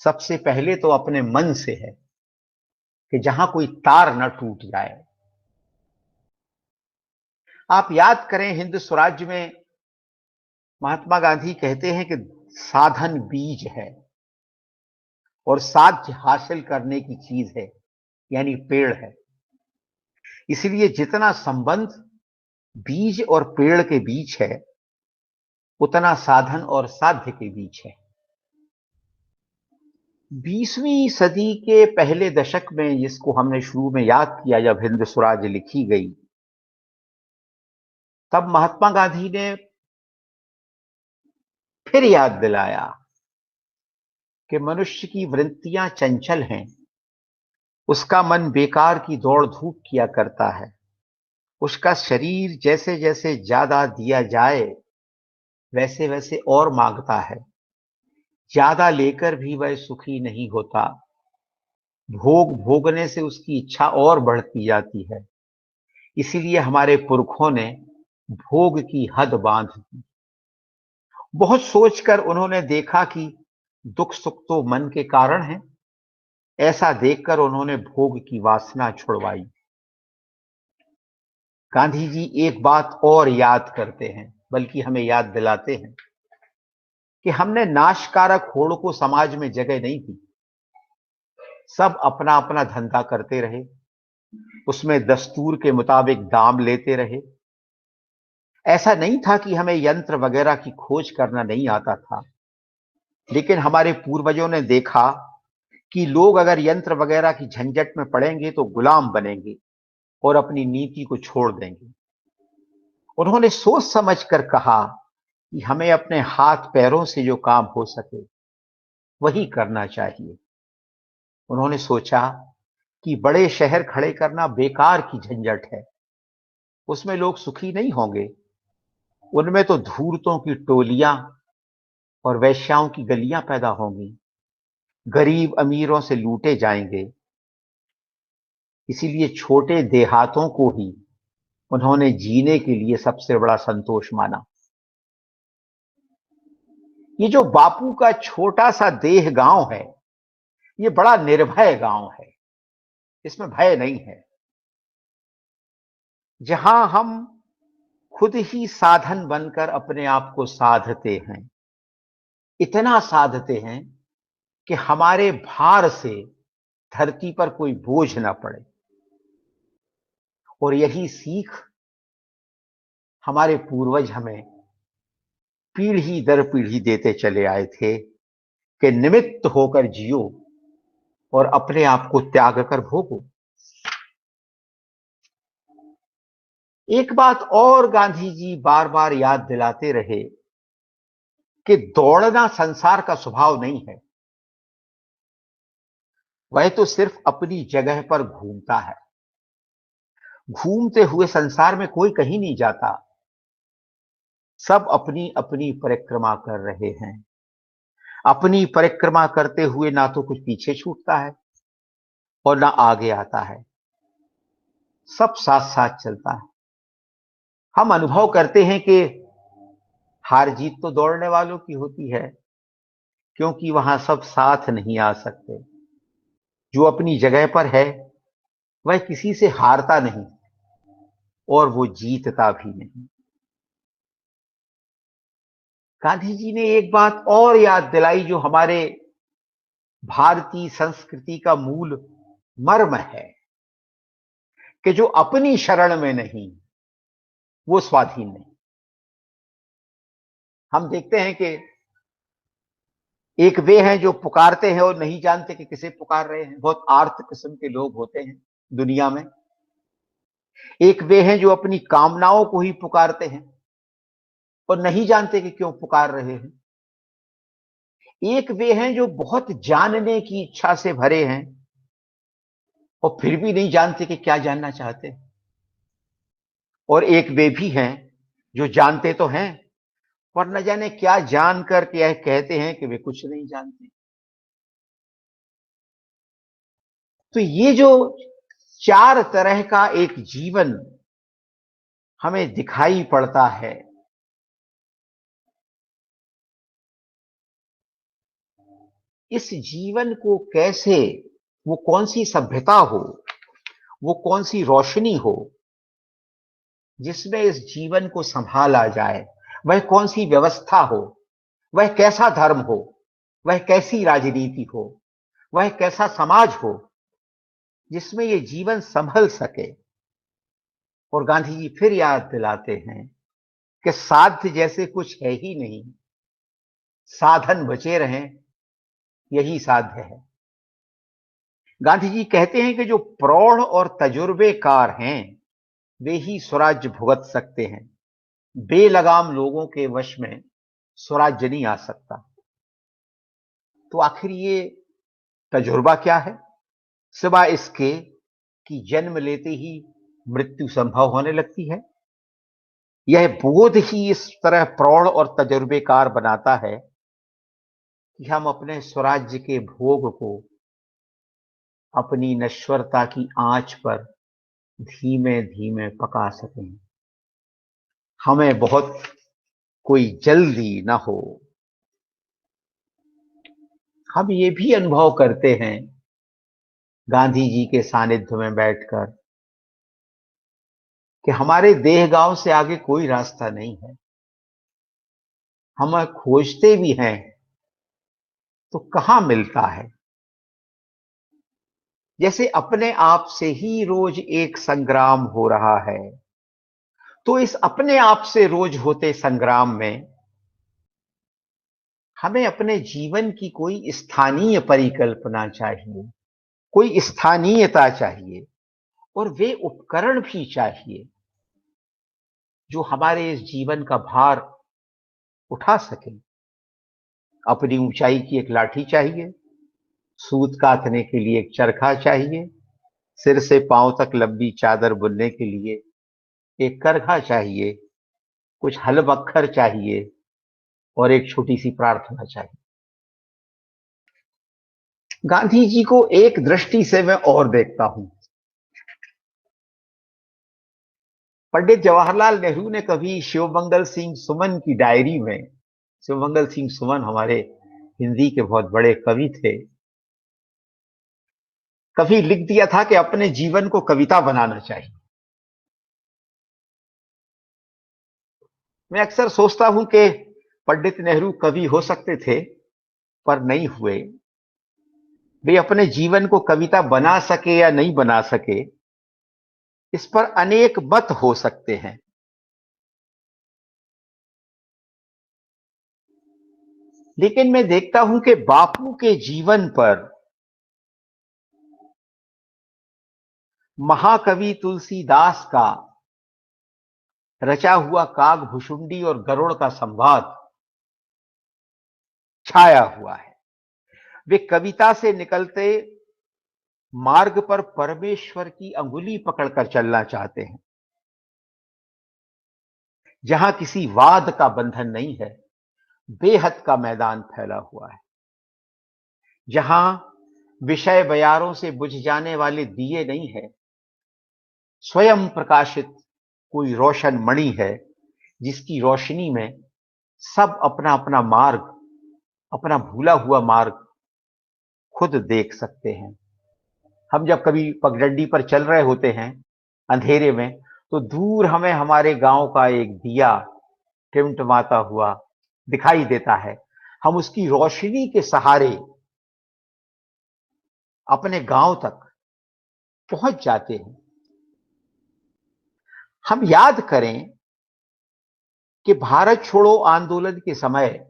सबसे पहले तो अपने मन से है कि जहां कोई तार न टूट जाए। आप याद करें, हिंद स्वराज्य में महात्मा गांधी कहते हैं कि साधन बीज है और साध्य हासिल करने की चीज है, यानी पेड़ है। इसलिए जितना संबंध बीज और पेड़ के बीच है, उतना साधन और साध्य के बीच है। 20वीं सदी के पहले दशक में, जिसको हमने शुरू में याद किया जब हिंद स्वराज्य लिखी गई, तब महात्मा गांधी ने फिर याद दिलाया कि मनुष्य की वृत्तियां चंचल हैं, उसका मन बेकार की दौड़ धूप किया करता है, उसका शरीर जैसे जैसे ज्यादा दिया जाए वैसे वैसे और मांगता है, ज्यादा लेकर भी वह सुखी नहीं होता, भोग भोगने से उसकी इच्छा और बढ़ती जाती है। इसीलिए हमारे पुरखों ने भोग की हद बांध दी। बहुत सोचकर उन्होंने देखा कि दुख सुख तो मन के कारण है। ऐसा देखकर उन्होंने भोग की वासना छुड़वाई। गांधी जी एक बात और याद करते हैं, बल्कि हमें याद दिलाते हैं कि हमने नाशकारक होड़ को समाज में जगह नहीं दी। सब अपना अपना धंधा करते रहे, उसमें दस्तूर के मुताबिक दाम लेते रहे। ऐसा नहीं था कि हमें यंत्र वगैरह की खोज करना नहीं आता था, लेकिन हमारे पूर्वजों ने देखा कि लोग अगर यंत्र वगैरह की झंझट में पड़ेंगे तो गुलाम बनेंगे और अपनी नीति को छोड़ देंगे। उन्होंने सोच समझ कर कहा कि हमें अपने हाथ पैरों से जो काम हो सके वही करना चाहिए। उन्होंने सोचा कि बड़े शहर खड़े करना बेकार की झंझट है, उसमें लोग सुखी नहीं होंगे, उनमें तो धूर्तों की टोलियां और वेश्याओं की गलियां पैदा होंगी, गरीब अमीरों से लूटे जाएंगे। इसीलिए छोटे देहातों को ही उन्होंने जीने के लिए सबसे बड़ा संतोष माना। ये जो बापू का छोटा सा देह गांव है, ये बड़ा निर्भय गांव है, इसमें भय नहीं है। जहां हम खुद ही साधन बनकर अपने आप को साधते हैं, इतना साधते हैं कि हमारे भार से धरती पर कोई बोझ ना पड़े। और यही सीख हमारे पूर्वज हमें पीढ़ी दर पीढ़ी देते चले आए थे कि निमित्त होकर जियो और अपने आप को त्याग कर भोगो। एक बात और गांधी जी बार बार याद दिलाते रहे कि दौड़ना संसार का स्वभाव नहीं है, वह तो सिर्फ अपनी जगह पर घूमता है। घूमते हुए संसार में कोई कहीं नहीं जाता, सब अपनी अपनी परिक्रमा कर रहे हैं। अपनी परिक्रमा करते हुए ना तो कुछ पीछे छूटता है और ना आगे आता है, सब साथ साथ चलता है। हम अनुभव करते हैं कि हार जीत तो दौड़ने वालों की होती है, क्योंकि वहां सब साथ नहीं आ सकते। जो अपनी जगह पर है वह किसी से हारता नहीं और वो जीतता भी नहीं। गांधी जी ने एक बात और याद दिलाई जो हमारे भारतीय संस्कृति का मूल मर्म है, कि जो अपनी शरण में नहीं वो स्वाधीन नहीं। हम देखते हैं कि एक वे हैं जो पुकारते हैं और नहीं जानते कि किसे पुकार रहे हैं। बहुत आर्त किस्म के लोग होते हैं दुनिया में। एक वे हैं जो अपनी कामनाओं को ही पुकारते हैं और नहीं जानते कि क्यों पुकार रहे हैं। एक वे हैं जो बहुत जानने की इच्छा से भरे हैं और फिर भी नहीं जानते कि क्या जानना चाहते हैं। और एक वे भी हैं जो जानते तो हैं पर न जाने क्या जान कर के कहते हैं कि वे कुछ नहीं जानते। तो ये जो चार तरह का एक जीवन हमें दिखाई पड़ता है, इस जीवन को कैसे, वो कौन सी सभ्यता हो, वो कौन सी रोशनी हो जिसमें इस जीवन को संभाला जाए, वह कौन सी व्यवस्था हो, वह कैसा धर्म हो, वह कैसी राजनीति हो, वह कैसा समाज हो जिसमें ये जीवन संभल सके। और गांधी जी फिर याद दिलाते हैं कि साध्य जैसे कुछ है ही नहीं, साधन बचे रहें यही साध्य है। गांधी जी कहते हैं कि जो प्रौढ़ और तजुर्बेकार हैं वे ही स्वराज्य भुगत सकते हैं, बेलगाम लोगों के वश में स्वराज्य नहीं आ सकता। तो आखिर ये तजुर्बा क्या है, सिवाय इसके कि जन्म लेते ही मृत्यु संभव होने लगती है। यह बोध ही इस तरह प्रौढ़ और तजुर्बेकार बनाता है कि हम अपने स्वराज्य के भोग को अपनी नश्वरता की आंच पर धीमे धीमे पका सकें, हमें बहुत कोई जल्दी ना हो। हम ये भी अनुभव करते हैं गांधी जी के सानिध्य में बैठकर कि हमारे देह गांव से आगे कोई रास्ता नहीं है। हम खोजते भी हैं तो कहां मिलता है। जैसे अपने आप से ही रोज एक संग्राम हो रहा है, तो इस अपने आप से रोज होते संग्राम में हमें अपने जीवन की कोई स्थानीय परिकल्पना चाहिए, कोई स्थानीयता चाहिए और वे उपकरण भी चाहिए जो हमारे इस जीवन का भार उठा सके। अपनी ऊंचाई की एक लाठी चाहिए, सूत काटने के लिए एक चरखा चाहिए, सिर से पांव तक लंबी चादर बुनने के लिए एक करघा चाहिए, कुछ हल बख्तर चाहिए और एक छोटी सी प्रार्थना चाहिए। गांधी जी को एक दृष्टि से मैं और देखता हूं। पंडित जवाहरलाल नेहरू ने कभी शिवमंगल सिंह सुमन की डायरी में, शिवमंगल सिंह सुमन हमारे हिंदी के बहुत बड़े कवि थे, कभी लिख दिया था कि अपने जीवन को कविता बनाना चाहिए। मैं अक्सर सोचता हूं कि पंडित नेहरू कवि हो सकते थे पर नहीं हुए। वे अपने जीवन को कविता बना सके या नहीं बना सके इस पर अनेक मत हो सकते हैं, लेकिन मैं देखता हूं कि बापू के जीवन पर महाकवि तुलसीदास का रचा हुआ कागभुशुंडी और गरुड़ का संवाद छाया हुआ है। वे कविता से निकलते मार्ग पर परमेश्वर की अंगुली पकड़कर चलना चाहते हैं, जहां किसी वाद का बंधन नहीं है, बेहद का मैदान फैला हुआ है, जहां विषय बयारों से बुझ जाने वाले दिए नहीं है, स्वयं प्रकाशित कोई रोशन मणि है जिसकी रोशनी में सब अपना अपना मार्ग, अपना भूला हुआ मार्ग खुद देख सकते हैं। हम जब कभी पगडंडी पर चल रहे होते हैं अंधेरे में, तो दूर हमें हमारे गांव का एक दिया टिमटिमाता हुआ दिखाई देता है। हम उसकी रोशनी के सहारे अपने गांव तक पहुंच जाते हैं। हम याद करें कि भारत छोड़ो आंदोलन के समय,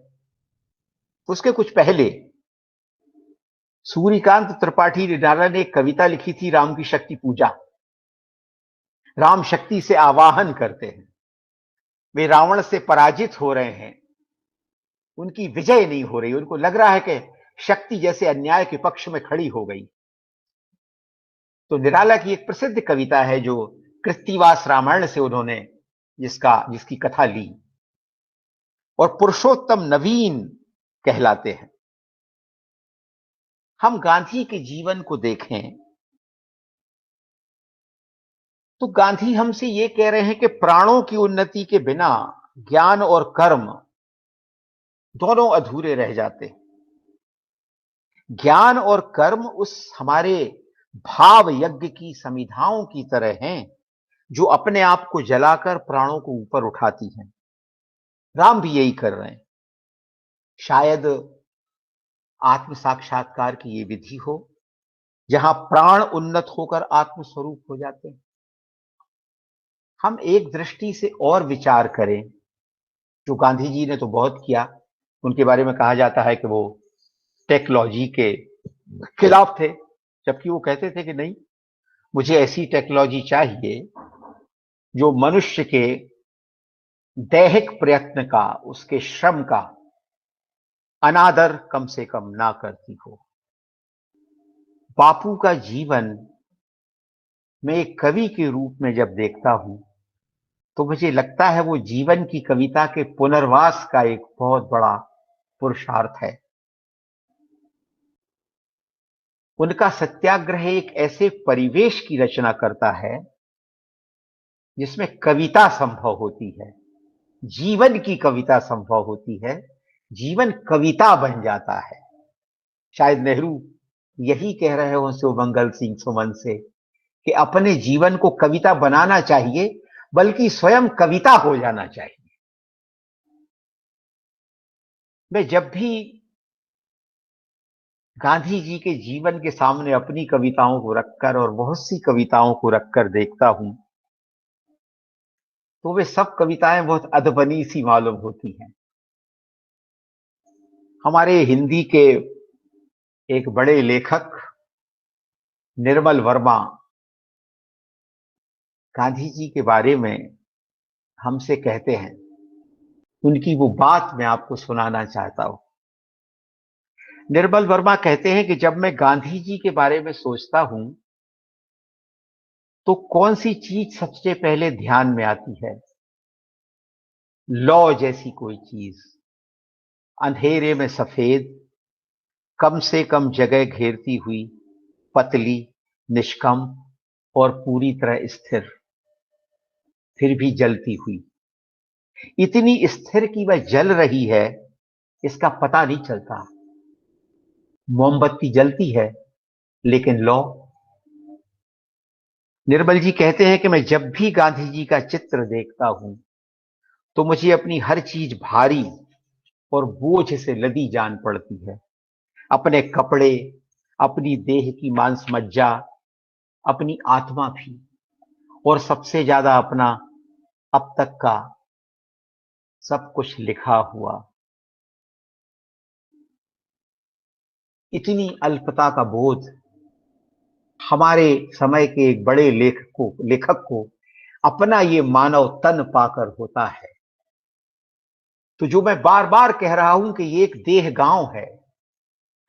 उसके कुछ पहले सूर्यकांत त्रिपाठी निराला ने एक कविता लिखी थी, राम की शक्ति पूजा। राम शक्ति से आवाहन करते हैं, वे रावण से पराजित हो रहे हैं, उनकी विजय नहीं हो रही, उनको लग रहा है कि शक्ति जैसे अन्याय के पक्ष में खड़ी हो गई। तो निराला की एक प्रसिद्ध कविता है जो कृत्तिवास रामायण से उन्होंने जिसकी कथा ली, और पुरुषोत्तम नवीन कहलाते हैं। हम गांधी के जीवन को देखें तो गांधी हमसे ये कह रहे हैं कि प्राणों की उन्नति के बिना ज्ञान और कर्म दोनों अधूरे रह जाते हैं। ज्ञान और कर्म उस हमारे भाव यज्ञ की समिधाओं की तरह हैं जो अपने आप को जलाकर प्राणों को ऊपर उठाती हैं। राम भी यही कर रहे हैं। शायद आत्म साक्षात्कार की ये विधि हो जहां प्राण उन्नत होकर आत्मस्वरूप हो जाते हैं। हम एक दृष्टि से और विचार करें, जो गांधी जी ने तो बहुत किया, उनके बारे में कहा जाता है कि वो टेक्नोलॉजी के खिलाफ थे, जबकि वो कहते थे कि नहीं, मुझे ऐसी टेक्नोलॉजी चाहिए जो मनुष्य के दैहिक प्रयत्न का, उसके श्रम का अनादर कम से कम ना करती हो। बापू का जीवन मैं एक कवि के रूप में जब देखता हूं तो मुझे लगता है वो जीवन की कविता के पुनर्वास का एक बहुत बड़ा पुरुषार्थ है। उनका सत्याग्रह एक ऐसे परिवेश की रचना करता है जिसमें कविता संभव होती है, जीवन की कविता संभव होती है, जीवन कविता बन जाता है। शायद नेहरू यही कह रहे हो शिवमंगल सिंह सुमन से कि अपने जीवन को कविता बनाना चाहिए, बल्कि स्वयं कविता हो जाना चाहिए। मैं जब भी गांधी जी के जीवन के सामने अपनी कविताओं को रखकर और बहुत सी कविताओं को रखकर देखता हूं तो वे सब कविताएं बहुत अदबनी सी मालूम होती हैं। हमारे हिंदी के एक बड़े लेखक निर्मल वर्मा गांधी जी के बारे में हमसे कहते हैं, उनकी वो बात मैं आपको सुनाना चाहता हूं। निर्मल वर्मा कहते हैं कि जब मैं गांधी जी के बारे में सोचता हूं तो कौन सी चीज सबसे पहले ध्यान में आती है? लौ जैसी कोई चीज, अंधेरे में सफेद, कम से कम जगह घेरती हुई, पतली, निष्कम और पूरी तरह स्थिर, फिर भी जलती हुई। इतनी स्थिर कि वह जल रही है इसका पता नहीं चलता। मोमबत्ती जलती है लेकिन लौ। निर्मल जी कहते हैं कि मैं जब भी गांधी जी का चित्र देखता हूं तो मुझे अपनी हर चीज भारी और बोझ से लदी जान पड़ती है। अपने कपड़े, अपनी देह की मांस मज्जा, अपनी आत्मा भी, और सबसे ज्यादा अपना अब तक का सब कुछ लिखा हुआ। इतनी अल्पता का बोध हमारे समय के एक बड़े लेखक को अपना ये मानव तन पाकर होता है। तो जो मैं बार बार कह रहा हूं कि ये एक देह गांव है,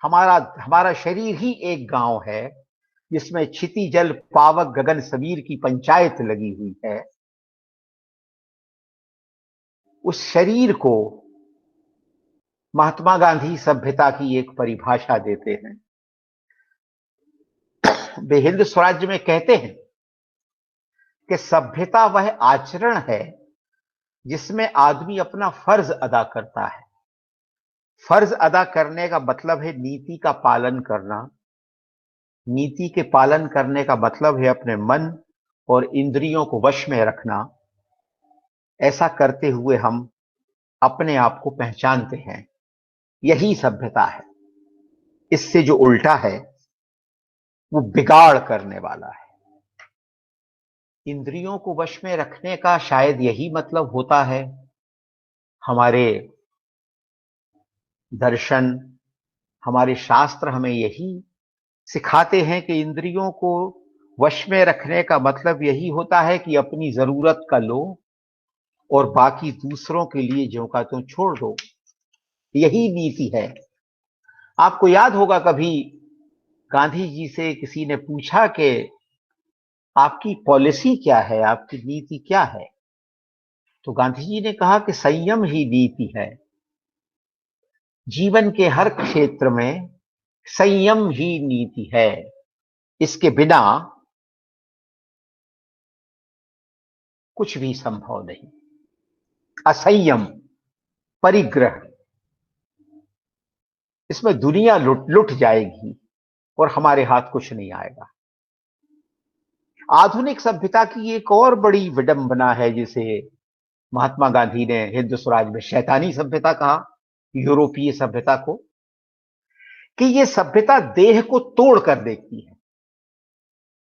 हमारा हमारा शरीर ही एक गांव है जिसमें क्षिति जल पावक गगन सबीर की पंचायत लगी हुई है। उस शरीर को महात्मा गांधी सभ्यता की एक परिभाषा देते हैं। वे हिंद स्वराज्य में कहते हैं कि सभ्यता वह आचरण है जिसमें आदमी अपना फर्ज अदा करता है। फर्ज अदा करने का मतलब है नीति का पालन करना। नीति के पालन करने का मतलब है अपने मन और इंद्रियों को वश में रखना। ऐसा करते हुए हम अपने आप को पहचानते हैं। यही सभ्यता है। इससे जो उल्टा है वो बिगाड़ करने वाला है। इंद्रियों को वश में रखने का शायद यही मतलब होता है। हमारे दर्शन, हमारे शास्त्र हमें यही सिखाते हैं कि इंद्रियों को वश में रखने का मतलब यही होता है कि अपनी जरूरत का लो और बाकी दूसरों के लिए ज्यों का त्यों छोड़ दो। यही नीति है। आपको याद होगा कभी गांधी जी से किसी ने पूछा कि आपकी पॉलिसी क्या है, आपकी नीति क्या है? तो गांधी जी ने कहा कि संयम ही नीति है। जीवन के हर क्षेत्र में संयम ही नीति है। इसके बिना कुछ भी संभव नहीं। असंयम, परिग्रह, इसमें दुनिया लुट लुट जाएगी और हमारे हाथ कुछ नहीं आएगा। आधुनिक सभ्यता की एक और बड़ी विडंबना है जिसे महात्मा गांधी ने हिंद स्वराज में शैतानी सभ्यता कहा, यूरोपीय सभ्यता को, कि ये सभ्यता देह को तोड़ कर देखती है।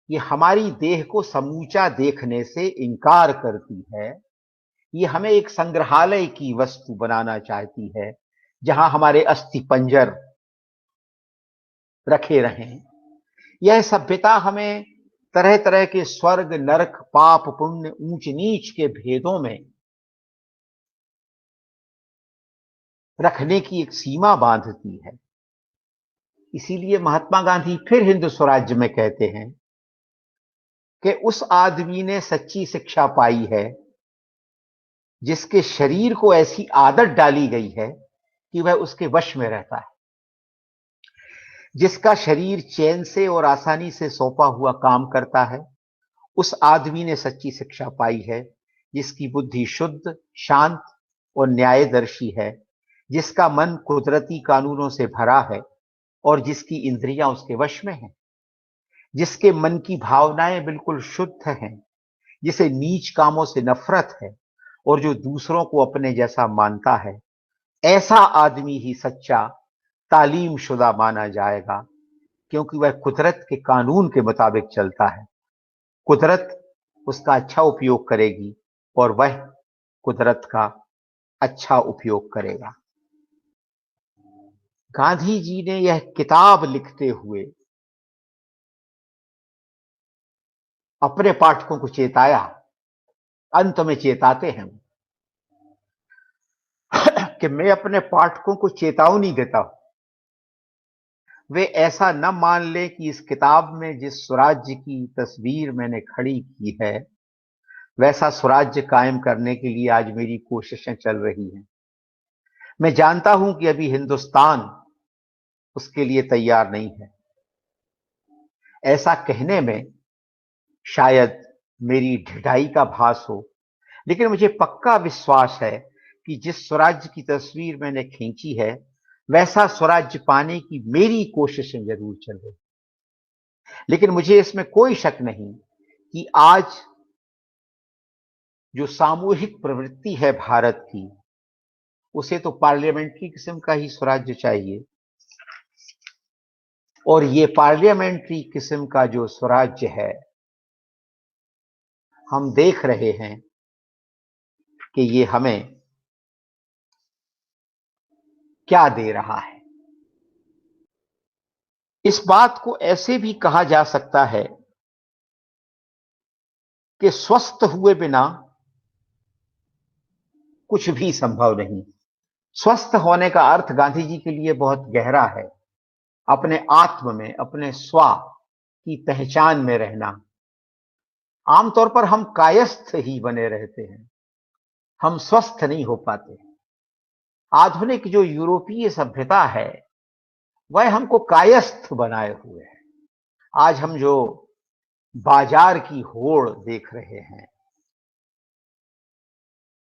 ये हमारी देह को समूचा देखने से इनकार करती है। ये हमें एक संग्रहालय की वस्तु बनाना चाहती है जहां हमारे अस्थि पंजर रखे रहें। यह सभ्यता हमें तरह तरह के स्वर्ग, नरक, पाप, पुण्य, ऊंच नीच के भेदों में रखने की एक सीमा बांधती है। इसीलिए महात्मा गांधी फिर हिंद स्वराज्य में कहते हैं कि उस आदमी ने सच्ची शिक्षा पाई है जिसके शरीर को ऐसी आदत डाली गई है कि वह उसके वश में रहता है, जिसका शरीर चैन से और आसानी से सौंपा हुआ काम करता है। उस आदमी ने सच्ची शिक्षा पाई है जिसकी बुद्धि शुद्ध, शांत और न्यायदर्शी है, जिसका मन कुदरती कानूनों से भरा है और जिसकी इंद्रियां उसके वश में हैं, जिसके मन की भावनाएं बिल्कुल शुद्ध हैं, जिसे नीच कामों से नफरत है और जो दूसरों को अपने जैसा मानता है। ऐसा आदमी ही सच्चा तालीम शुदा माना जाएगा, क्योंकि वह कुदरत के कानून के मुताबिक चलता है। कुदरत उसका अच्छा उपयोग करेगी और वह कुदरत का अच्छा उपयोग करेगा। गांधी जी ने यह किताब लिखते हुए अपने पाठकों को चेताया, अंत में चेताते हैं कि मैं अपने पाठकों को चेतावनी देता हूं, वे ऐसा न मान ले कि इस किताब में जिस स्वराज्य की तस्वीर मैंने खड़ी की है वैसा स्वराज्य कायम करने के लिए आज मेरी कोशिशें चल रही हैं। मैं जानता हूं कि अभी हिंदुस्तान उसके लिए तैयार नहीं है। ऐसा कहने में शायद मेरी ढिठाई का भास हो, लेकिन मुझे पक्का विश्वास है कि जिस स्वराज्य की तस्वीर मैंने खींची है वैसा स्वराज्य पाने की मेरी कोशिशें जरूर चल रही। लेकिन मुझे इसमें कोई शक नहीं कि आज जो सामूहिक प्रवृत्ति है भारत की, उसे तो पार्लियामेंट्री किस्म का ही स्वराज्य चाहिए। और ये पार्लियामेंट्री किस्म का जो स्वराज्य है, हम देख रहे हैं कि ये हमें क्या दे रहा है। इस बात को ऐसे भी कहा जा सकता है कि स्वस्थ हुए बिना कुछ भी संभव नहीं। स्वस्थ होने का अर्थ गांधी जी के लिए बहुत गहरा है। अपने आत्म में, अपने स्व की पहचान में रहना। आमतौर पर हम कायस्थ ही बने रहते हैं, हम स्वस्थ नहीं हो पाते। आधुनिक जो यूरोपीय सभ्यता है वह हमको कायस्थ बनाए हुए है। आज हम जो बाजार की होड़ देख रहे हैं,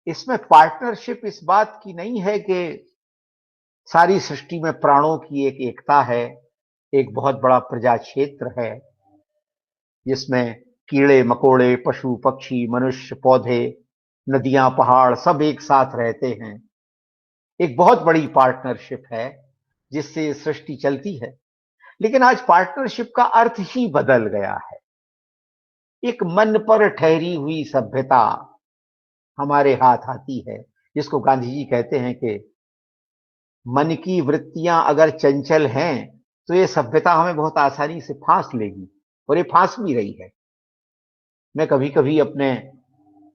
इसमें पार्टनरशिप इस बात की नहीं है कि सारी सृष्टि में प्राणों की एक एकता है, एक बहुत बड़ा प्रजा क्षेत्र है जिसमें कीड़े मकोड़े, पशु पक्षी, मनुष्य, पौधे, नदियां, पहाड़ सब एक साथ रहते हैं। एक बहुत बड़ी पार्टनरशिप है जिससे सृष्टि चलती है। लेकिन आज पार्टनरशिप का अर्थ ही बदल गया है। एक मन पर ठहरी हुई सभ्यता हमारे हाथ आती है, जिसको गांधी जी कहते हैं कि मन की वृत्तियां अगर चंचल हैं तो ये सभ्यता हमें बहुत आसानी से फांस लेगी, और ये फांस भी रही है। मैं कभी कभी अपने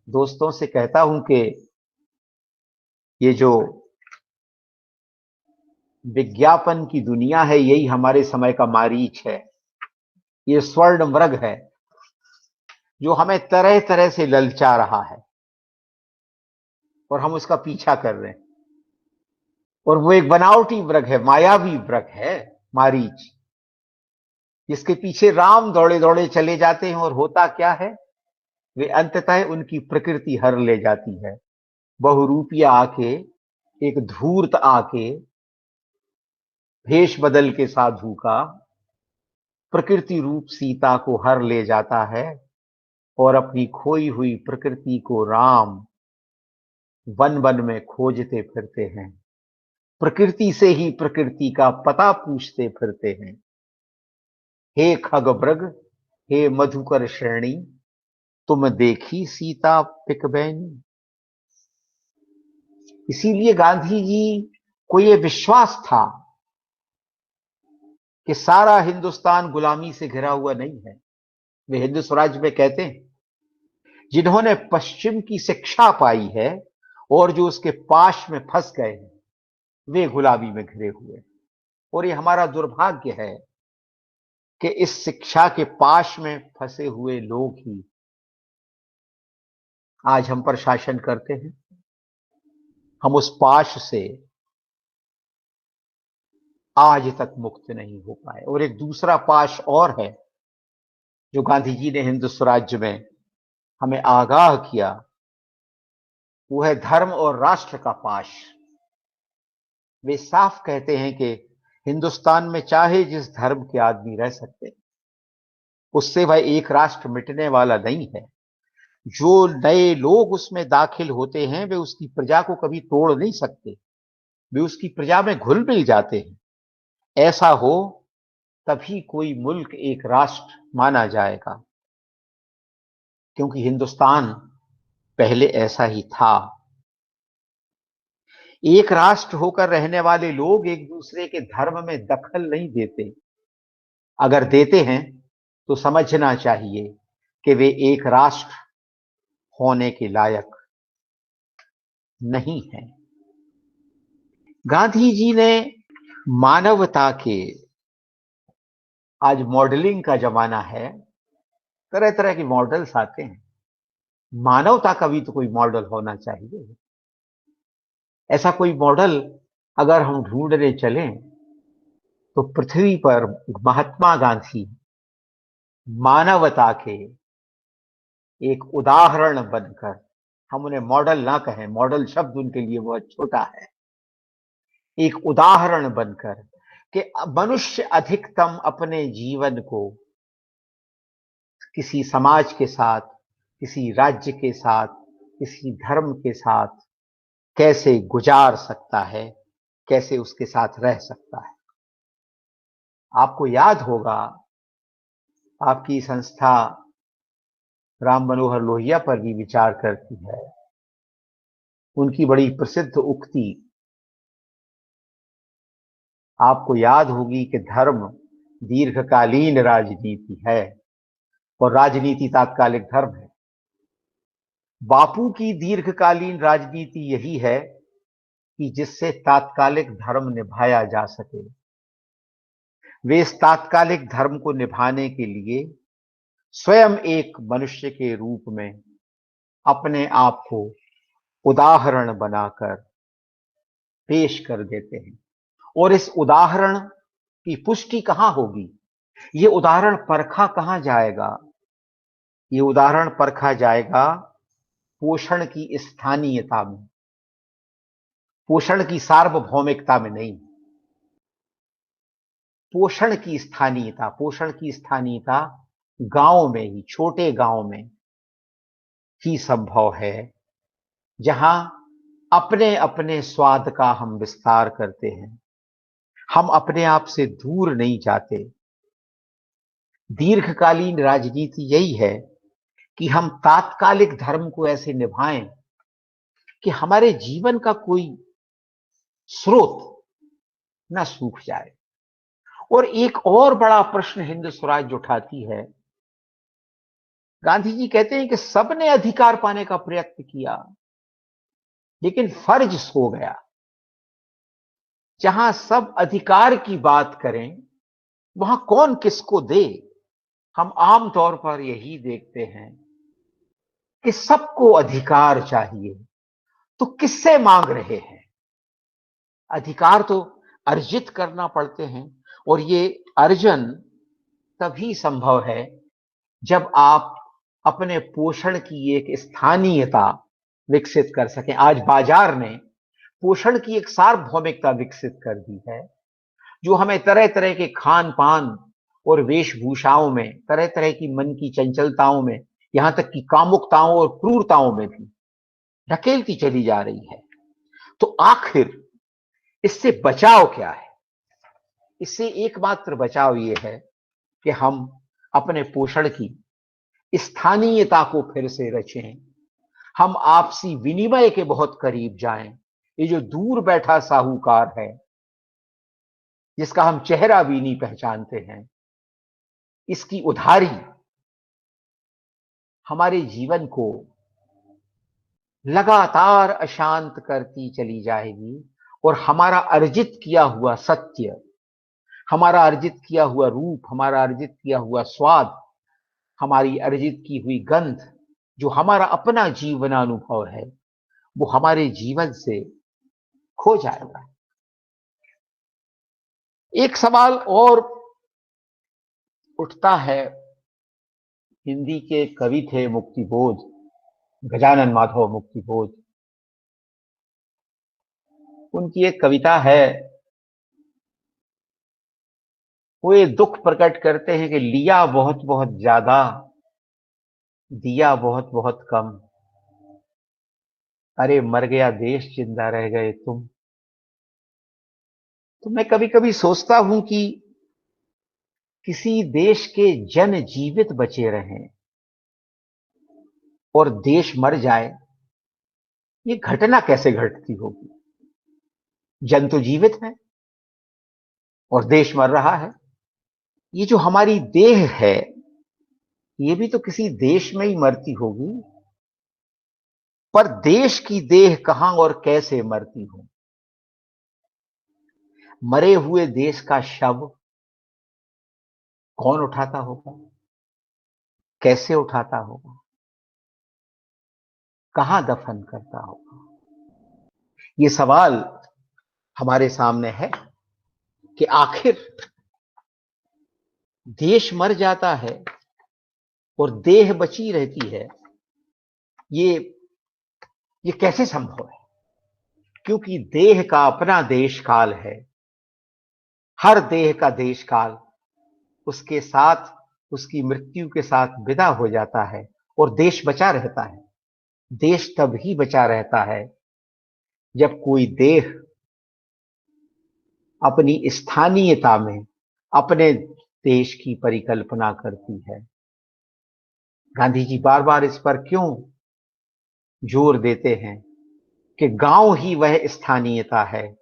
दोस्तों से कहता हूं कि ये जो विज्ञापन की दुनिया है यही हमारे समय का मारीच है। ये स्वर्ण मृग है जो हमें तरह तरह से ललचा रहा है और हम उसका पीछा कर रहे हैं। और वो एक बनावटी मृग है, मायावी मृग है, मारीच, जिसके पीछे राम दौड़े दौड़े चले जाते हैं। और होता क्या है, वे अंततः उनकी प्रकृति हर ले जाती है। बहुरूपिया आके, एक धूर्त आके, भेष बदल के साधु का प्रकृति रूप सीता को हर ले जाता है और अपनी खोई हुई प्रकृति को राम वन वन में खोजते फिरते हैं। प्रकृति से ही प्रकृति का पता पूछते फिरते हैं। हे खगभृग, हे मधुकर श्रेणी, तुम देखी सीता पिकबैनी। इसीलिए गांधी जी को यह विश्वास था कि सारा हिंदुस्तान गुलामी से घिरा हुआ नहीं है। वे हिंदू स्वराज में कहते हैं, जिन्होंने पश्चिम की शिक्षा पाई है और जो उसके पाश में फंस गए हैं, वे गुलामी में घिरे हुए। और ये हमारा दुर्भाग्य है कि इस शिक्षा के पाश में फंसे हुए लोग ही आज हम पर शासन करते हैं। हम उस पाश से आज तक मुक्त नहीं हो पाए। और एक दूसरा पाश और है जो गांधी जी ने हिंदू स्वराज्य में हमें आगाह किया, वो है धर्म और राष्ट्र का पाश। वे साफ कहते हैं कि हिंदुस्तान में चाहे जिस धर्म के आदमी रह सकते, उससे वह एक राष्ट्र मिटने वाला नहीं है। जो नए लोग उसमें दाखिल होते हैं वे उसकी प्रजा को कभी तोड़ नहीं सकते, वे उसकी प्रजा में घुल मिल जाते हैं। ऐसा हो तभी कोई मुल्क एक राष्ट्र माना जाएगा, क्योंकि हिंदुस्तान पहले ऐसा ही था। एक राष्ट्र होकर रहने वाले लोग एक दूसरे के धर्म में दखल नहीं देते। अगर देते हैं तो समझना चाहिए कि वे एक राष्ट्र होने के लायक नहीं है। गांधी जी ने मानवता के, आज मॉडलिंग का जमाना है, तरह तरह के मॉडल्स आते हैं। मानवता का भी तो कोई मॉडल होना चाहिए। ऐसा कोई मॉडल अगर हम ढूंढने चलें तो पृथ्वी पर महात्मा गांधी मानवता के एक उदाहरण बनकर, हम उन्हें मॉडल ना कहें, मॉडल शब्द उनके लिए बहुत छोटा है, एक उदाहरण बनकर कि मनुष्य अधिकतम अपने जीवन को किसी समाज के साथ, किसी राज्य के साथ, किसी धर्म के साथ कैसे गुजार सकता है, कैसे उसके साथ रह सकता है। आपको याद होगा, आपकी संस्था राम मनोहर लोहिया पर भी विचार करती है। उनकी बड़ी प्रसिद्ध उक्ति आपको याद होगी कि धर्म दीर्घकालीन राजनीति है और राजनीति तात्कालिक धर्म है। बापू की दीर्घकालीन राजनीति यही है कि जिससे तात्कालिक धर्म निभाया जा सके। वे इस तात्कालिक धर्म को निभाने के लिए स्वयं एक मनुष्य के रूप में अपने आप को उदाहरण बनाकर पेश कर देते हैं। और इस उदाहरण की पुष्टि कहां होगी, ये उदाहरण परखा कहां जाएगा? ये उदाहरण परखा जाएगा पोषण की स्थानीयता में, पोषण की सार्वभौमिकता में नहीं। पोषण की स्थानीयता, पोषण की स्थानीयता गांव में ही, छोटे गांव में ही संभव है, जहां अपने अपने स्वाद का हम विस्तार करते हैं। हम अपने आप से दूर नहीं जाते। दीर्घकालीन राजनीति यही है कि हम तात्कालिक धर्म को ऐसे निभाएं कि हमारे जीवन का कोई स्रोत न सूख जाए। और एक और बड़ा प्रश्न हिंद स्वराज उठाती है गांधी जी कहते हैं कि सबने अधिकार पाने का प्रयत्न किया, लेकिन फर्ज सो गया। जहां सब अधिकार की बात करें, वहां कौन किसको दे। हम आमतौर पर यही देखते हैं कि सबको अधिकार चाहिए, तो किससे मांग रहे हैं? अधिकार तो अर्जित करना पड़ते हैं, और ये अर्जन तभी संभव है जब आप अपने पोषण की एक स्थानीयता विकसित कर सकें। आज बाजार ने पोषण की एक सार्वभौमिकता विकसित कर दी है, जो हमें तरह तरह के खान पान और वेशभूषाओं में, तरह तरह की मन की चंचलताओं में, यहां तक कि कामुकताओं और क्रूरताओं में भी ढकेलती चली जा रही है। तो आखिर इससे बचाव क्या है? इससे एकमात्र बचाव यह है कि हम अपने पोषण की स्थानीयता को फिर से रचें। हम आपसी विनिमय के बहुत करीब जाएं। ये जो दूर बैठा साहूकार है, जिसका हम चेहरा भी नहीं पहचानते हैं, इसकी उधारी हमारे जीवन को लगातार अशांत करती चली जाएगी, और हमारा अर्जित किया हुआ सत्य, हमारा अर्जित किया हुआ रूप, हमारा अर्जित किया हुआ स्वाद, हमारी अर्जित की हुई गंध, जो हमारा अपना जीवनानुभव है, वो हमारे जीवन से खो जाएगा। एक सवाल और उठता है। हिंदी के कवि थे मुक्तिबोध, गजानन माधव मुक्तिबोध। उनकी एक कविता है, वो ये दुख प्रकट करते हैं कि लिया बहुत बहुत ज्यादा, दिया बहुत बहुत कम, अरे मर गया देश जिंदा रह गए तुम। तो मैं कभी कभी सोचता हूं कि किसी देश के जन जीवित बचे रहें और देश मर जाए, ये घटना कैसे घटती होगी? जन तो जीवित है और देश मर रहा है। ये जो हमारी देह है, ये भी तो किसी देश में ही मरती होगी, पर देश की देह कहां और कैसे मरती हो? मरे हुए देश का शव कौन उठाता होगा? कैसे उठाता होगा? कहां दफन करता होगा? ये सवाल हमारे सामने है कि आखिर देश मर जाता है और देह बची रहती है, ये ये कैसे संभव है? क्योंकि देह का अपना देश काल है। हर देह का देश काल उसके साथ, उसकी मृत्यु के साथ विदा हो जाता है, और देश बचा रहता है। देश तब ही बचा रहता है जब कोई देह अपनी स्थानीयता में अपने देश की परिकल्पना करती है। गांधी जी बार बार इस पर क्यों जोर देते हैं कि गांव ही वह स्थानीयता है,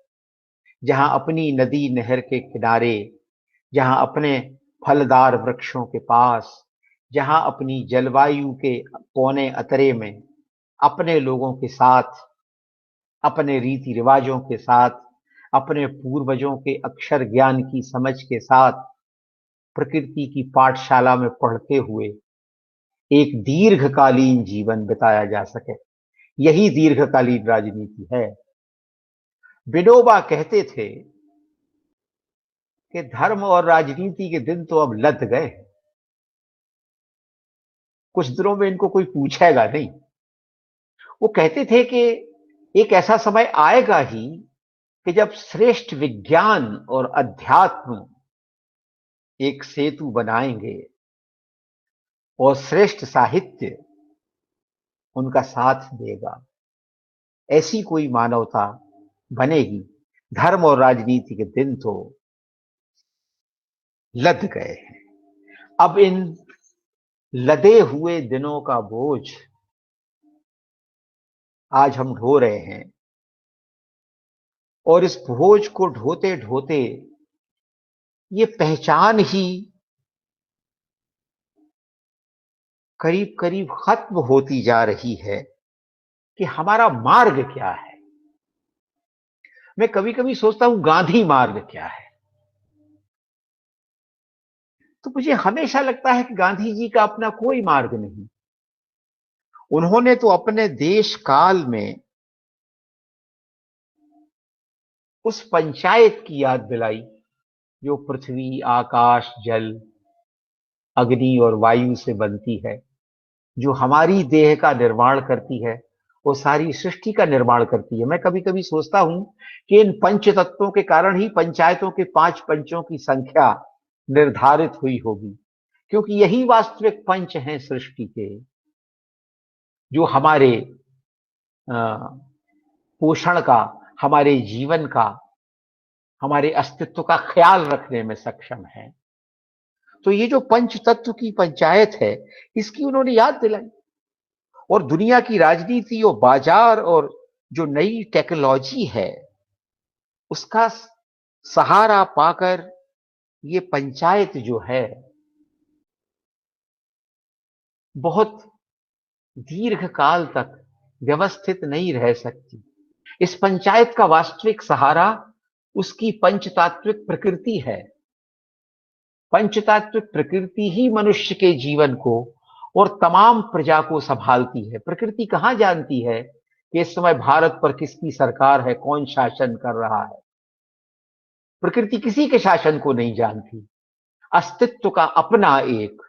जहां अपनी नदी नहर के किनारे, जहां अपने फलदार वृक्षों के पास, जहां अपनी जलवायु के कोने अतरे में अपने लोगों के साथ, अपने रीति रिवाजों के साथ, अपने पूर्वजों के अक्षर ज्ञान की समझ के साथ, प्रकृति की पाठशाला में पढ़ते हुए एक दीर्घकालीन जीवन बिताया जा सके। यही दीर्घकालीन राजनीति है। विनोबा कहते थे कि धर्म और राजनीति के दिन तो अब लद गए, कुछ दिनों में इनको कोई पूछेगा नहीं। वो कहते थे कि एक ऐसा समय आएगा ही कि जब श्रेष्ठ विज्ञान और अध्यात्म एक सेतु बनाएंगे और श्रेष्ठ साहित्य उनका साथ देगा। ऐसी कोई मानवता बनेगी। धर्म और राजनीति के दिन तो लद गए हैं। अब इन लदे हुए दिनों का बोझ आज हम ढो रहे हैं, और इस बोझ को ढोते ढोते ये पहचान ही करीब करीब खत्म होती जा रही है कि हमारा मार्ग क्या है। मैं कभी कभी सोचता हूं गांधी मार्ग क्या है। तो मुझे हमेशा लगता है कि गांधी जी का अपना कोई मार्ग नहीं। उन्होंने तो अपने देश काल में उस पंचायत की याद दिलाई जो पृथ्वी, आकाश, जल, अग्नि और वायु से बनती है, जो हमारी देह का निर्माण करती है, वो सारी सृष्टि का निर्माण करती है। मैं कभी कभी सोचता हूं कि इन पंच तत्वों के कारण ही पंचायतों के 5 पंचों की संख्या निर्धारित हुई होगी, क्योंकि यही वास्तविक पंच हैं सृष्टि के, जो हमारे पोषण का, हमारे जीवन का, हमारे अस्तित्व का ख्याल रखने में सक्षम है। तो ये जो पंच तत्व की पंचायत है, इसकी उन्होंने याद दिलाई। और दुनिया की राजनीति और बाजार और जो नई टेक्नोलॉजी है, उसका सहारा पाकर ये पंचायत जो है बहुत दीर्घ काल तक व्यवस्थित नहीं रह सकती। इस पंचायत का वास्तविक सहारा उसकी पंचतात्विक प्रकृति है। पंचतात्विक प्रकृति ही मनुष्य के जीवन को और तमाम प्रजा को संभालती है। प्रकृति कहां जानती है कि इस समय भारत पर किसकी सरकार है, कौन शासन कर रहा है। प्रकृति किसी के शासन को नहीं जानती। अस्तित्व का अपना एक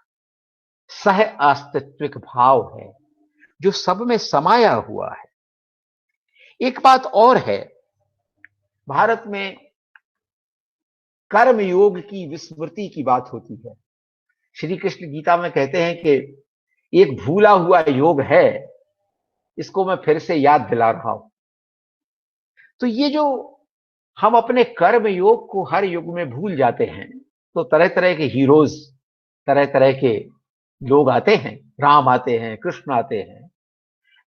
सह अस्तित्विक भाव है जो सब में समाया हुआ है। एक बात और है, भारत में कर्म योग की विस्मृति की बात होती है। श्री कृष्ण गीता में कहते हैं कि एक भूला हुआ योग है, इसको मैं फिर से याद दिला रहा हूं। तो ये जो हम अपने कर्म योग को हर युग में भूल जाते हैं, तो तरह तरह के हीरोज, तरह तरह के लोग आते हैं, राम आते हैं, कृष्ण आते हैं।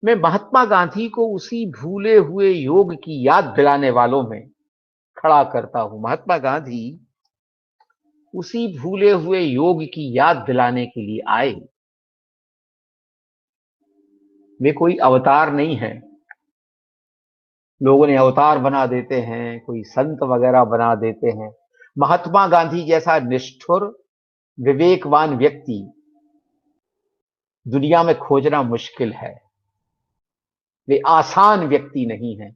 मैं महात्मा गांधी को उसी भूले हुए योग की याद दिलाने वालों में खड़ा करता हूं। महात्मा गांधी उसी भूले हुए योग की याद दिलाने के लिए आए। वे कोई अवतार नहीं है। लोगों ने अवतार बना देते हैं, कोई संत वगैरह बना देते हैं। महात्मा गांधी जैसा निष्ठुर विवेकवान व्यक्ति दुनिया में खोजना मुश्किल है। वे आसान व्यक्ति नहीं हैं,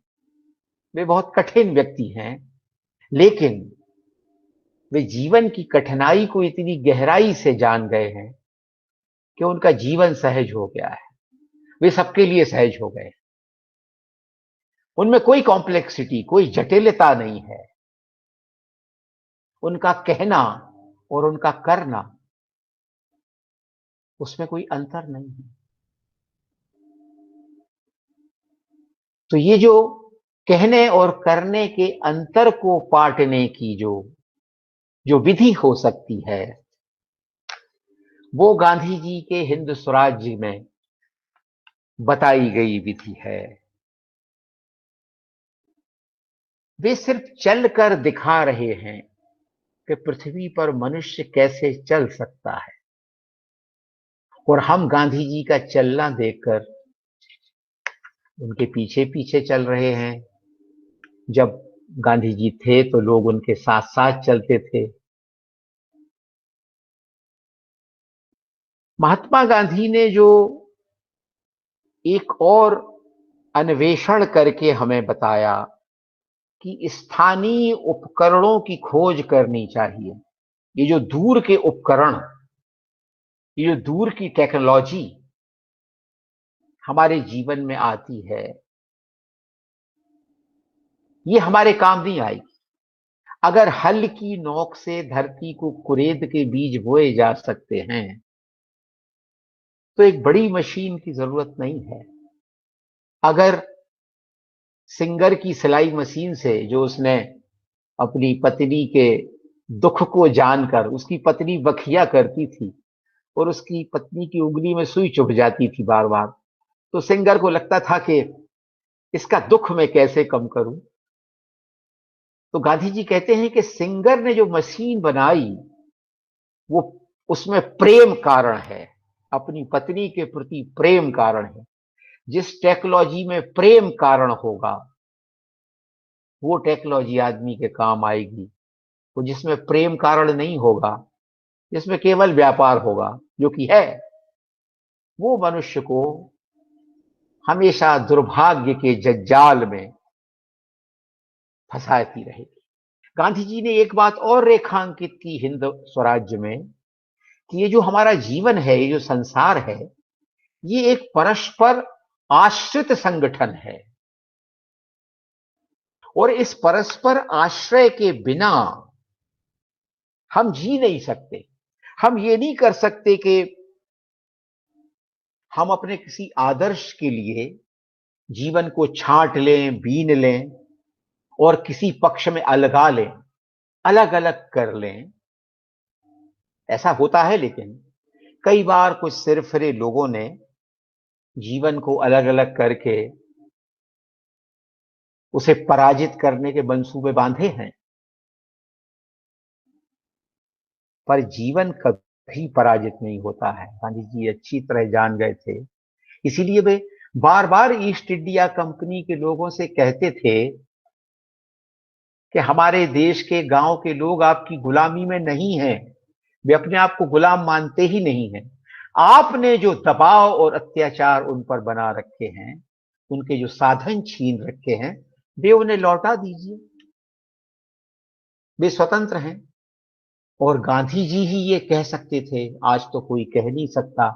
वे बहुत कठिन व्यक्ति हैं, लेकिन वे जीवन की कठिनाई को इतनी गहराई से जान गए हैं कि उनका जीवन सहज हो गया है। वे सबके लिए सहज हो गए। उनमें कोई कॉम्प्लेक्सिटी, कोई जटिलता नहीं है। उनका कहना और उनका करना, उसमें कोई अंतर नहीं है। तो ये जो कहने और करने के अंतर को पाटने की जो जो विधि हो सकती है, वो गांधी जी के हिंद स्वराज्य में बताई गई विधि है। वे सिर्फ चलकर दिखा रहे हैं कि पृथ्वी पर मनुष्य कैसे चल सकता है, और हम गांधी जी का चलना देखकर उनके पीछे पीछे चल रहे हैं। जब गांधी जी थे तो लोग उनके साथ साथ चलते थे। महात्मा गांधी ने जो एक और अन्वेषण करके हमें बताया कि स्थानीय उपकरणों की खोज करनी चाहिए। ये जो दूर के उपकरण, ये जो दूर की टेक्नोलॉजी हमारे जीवन में आती है, ये हमारे काम नहीं आएगी। अगर हल की नोक से धरती को कुरेद के बीज बोए जा सकते हैं, तो एक बड़ी मशीन की जरूरत नहीं है। अगर सिंगर की सिलाई मशीन से, जो उसने अपनी पत्नी के दुख को जानकर, उसकी पत्नी बखिया करती थी और उसकी पत्नी की उंगली में सुई चुभ जाती थी बार बार, तो सिंगर को लगता था कि इसका दुख मैं कैसे कम करूं। तो गांधी जी कहते हैं कि सिंगर ने जो मशीन बनाई, वो उसमें प्रेम कारण है। अपनी पत्नी के प्रति प्रेम कारण है। जिस टेक्नोलॉजी में प्रेम कारण होगा वो टेक्नोलॉजी आदमी के काम आएगी। तो जिसमें प्रेम कारण नहीं होगा, जिसमें केवल व्यापार होगा, जो कि है, वो मनुष्य को हमेशा दुर्भाग्य के जंजाल में फंसाती रहेगी। गांधी जी ने एक बात और रेखांकित की हिंद स्वराज्य में, कि ये जो हमारा जीवन है, ये जो संसार है, ये एक परस्पर आश्रित संगठन है और इस परस्पर आश्रय के बिना हम जी नहीं सकते। हम ये नहीं कर सकते कि हम अपने किसी आदर्श के लिए जीवन को छांट लें, बीन लें और किसी पक्ष में अलगा लें, अलग अलग कर लें। ऐसा होता है, लेकिन कई बार कुछ सिरफिरे लोगों ने जीवन को अलग अलग करके उसे पराजित करने के मंसूबे बांधे हैं। पर जीवन कभी पराजित नहीं होता है, गांधी जी अच्छी तरह जान गए थे। इसीलिए वे बार बार ईस्ट इंडिया कंपनी के लोगों से कहते थे कि हमारे देश के गांव के लोग आपकी गुलामी में नहीं हैं, वे अपने आप को गुलाम मानते ही नहीं हैं। आपने जो दबाव और अत्याचार उन पर बना रखे हैं, उनके जो साधन छीन रखे हैं, वे उन्हें लौटा दीजिए, वे स्वतंत्र हैं। और गांधी जी ही ये कह सकते थे, आज तो कोई कह नहीं सकता,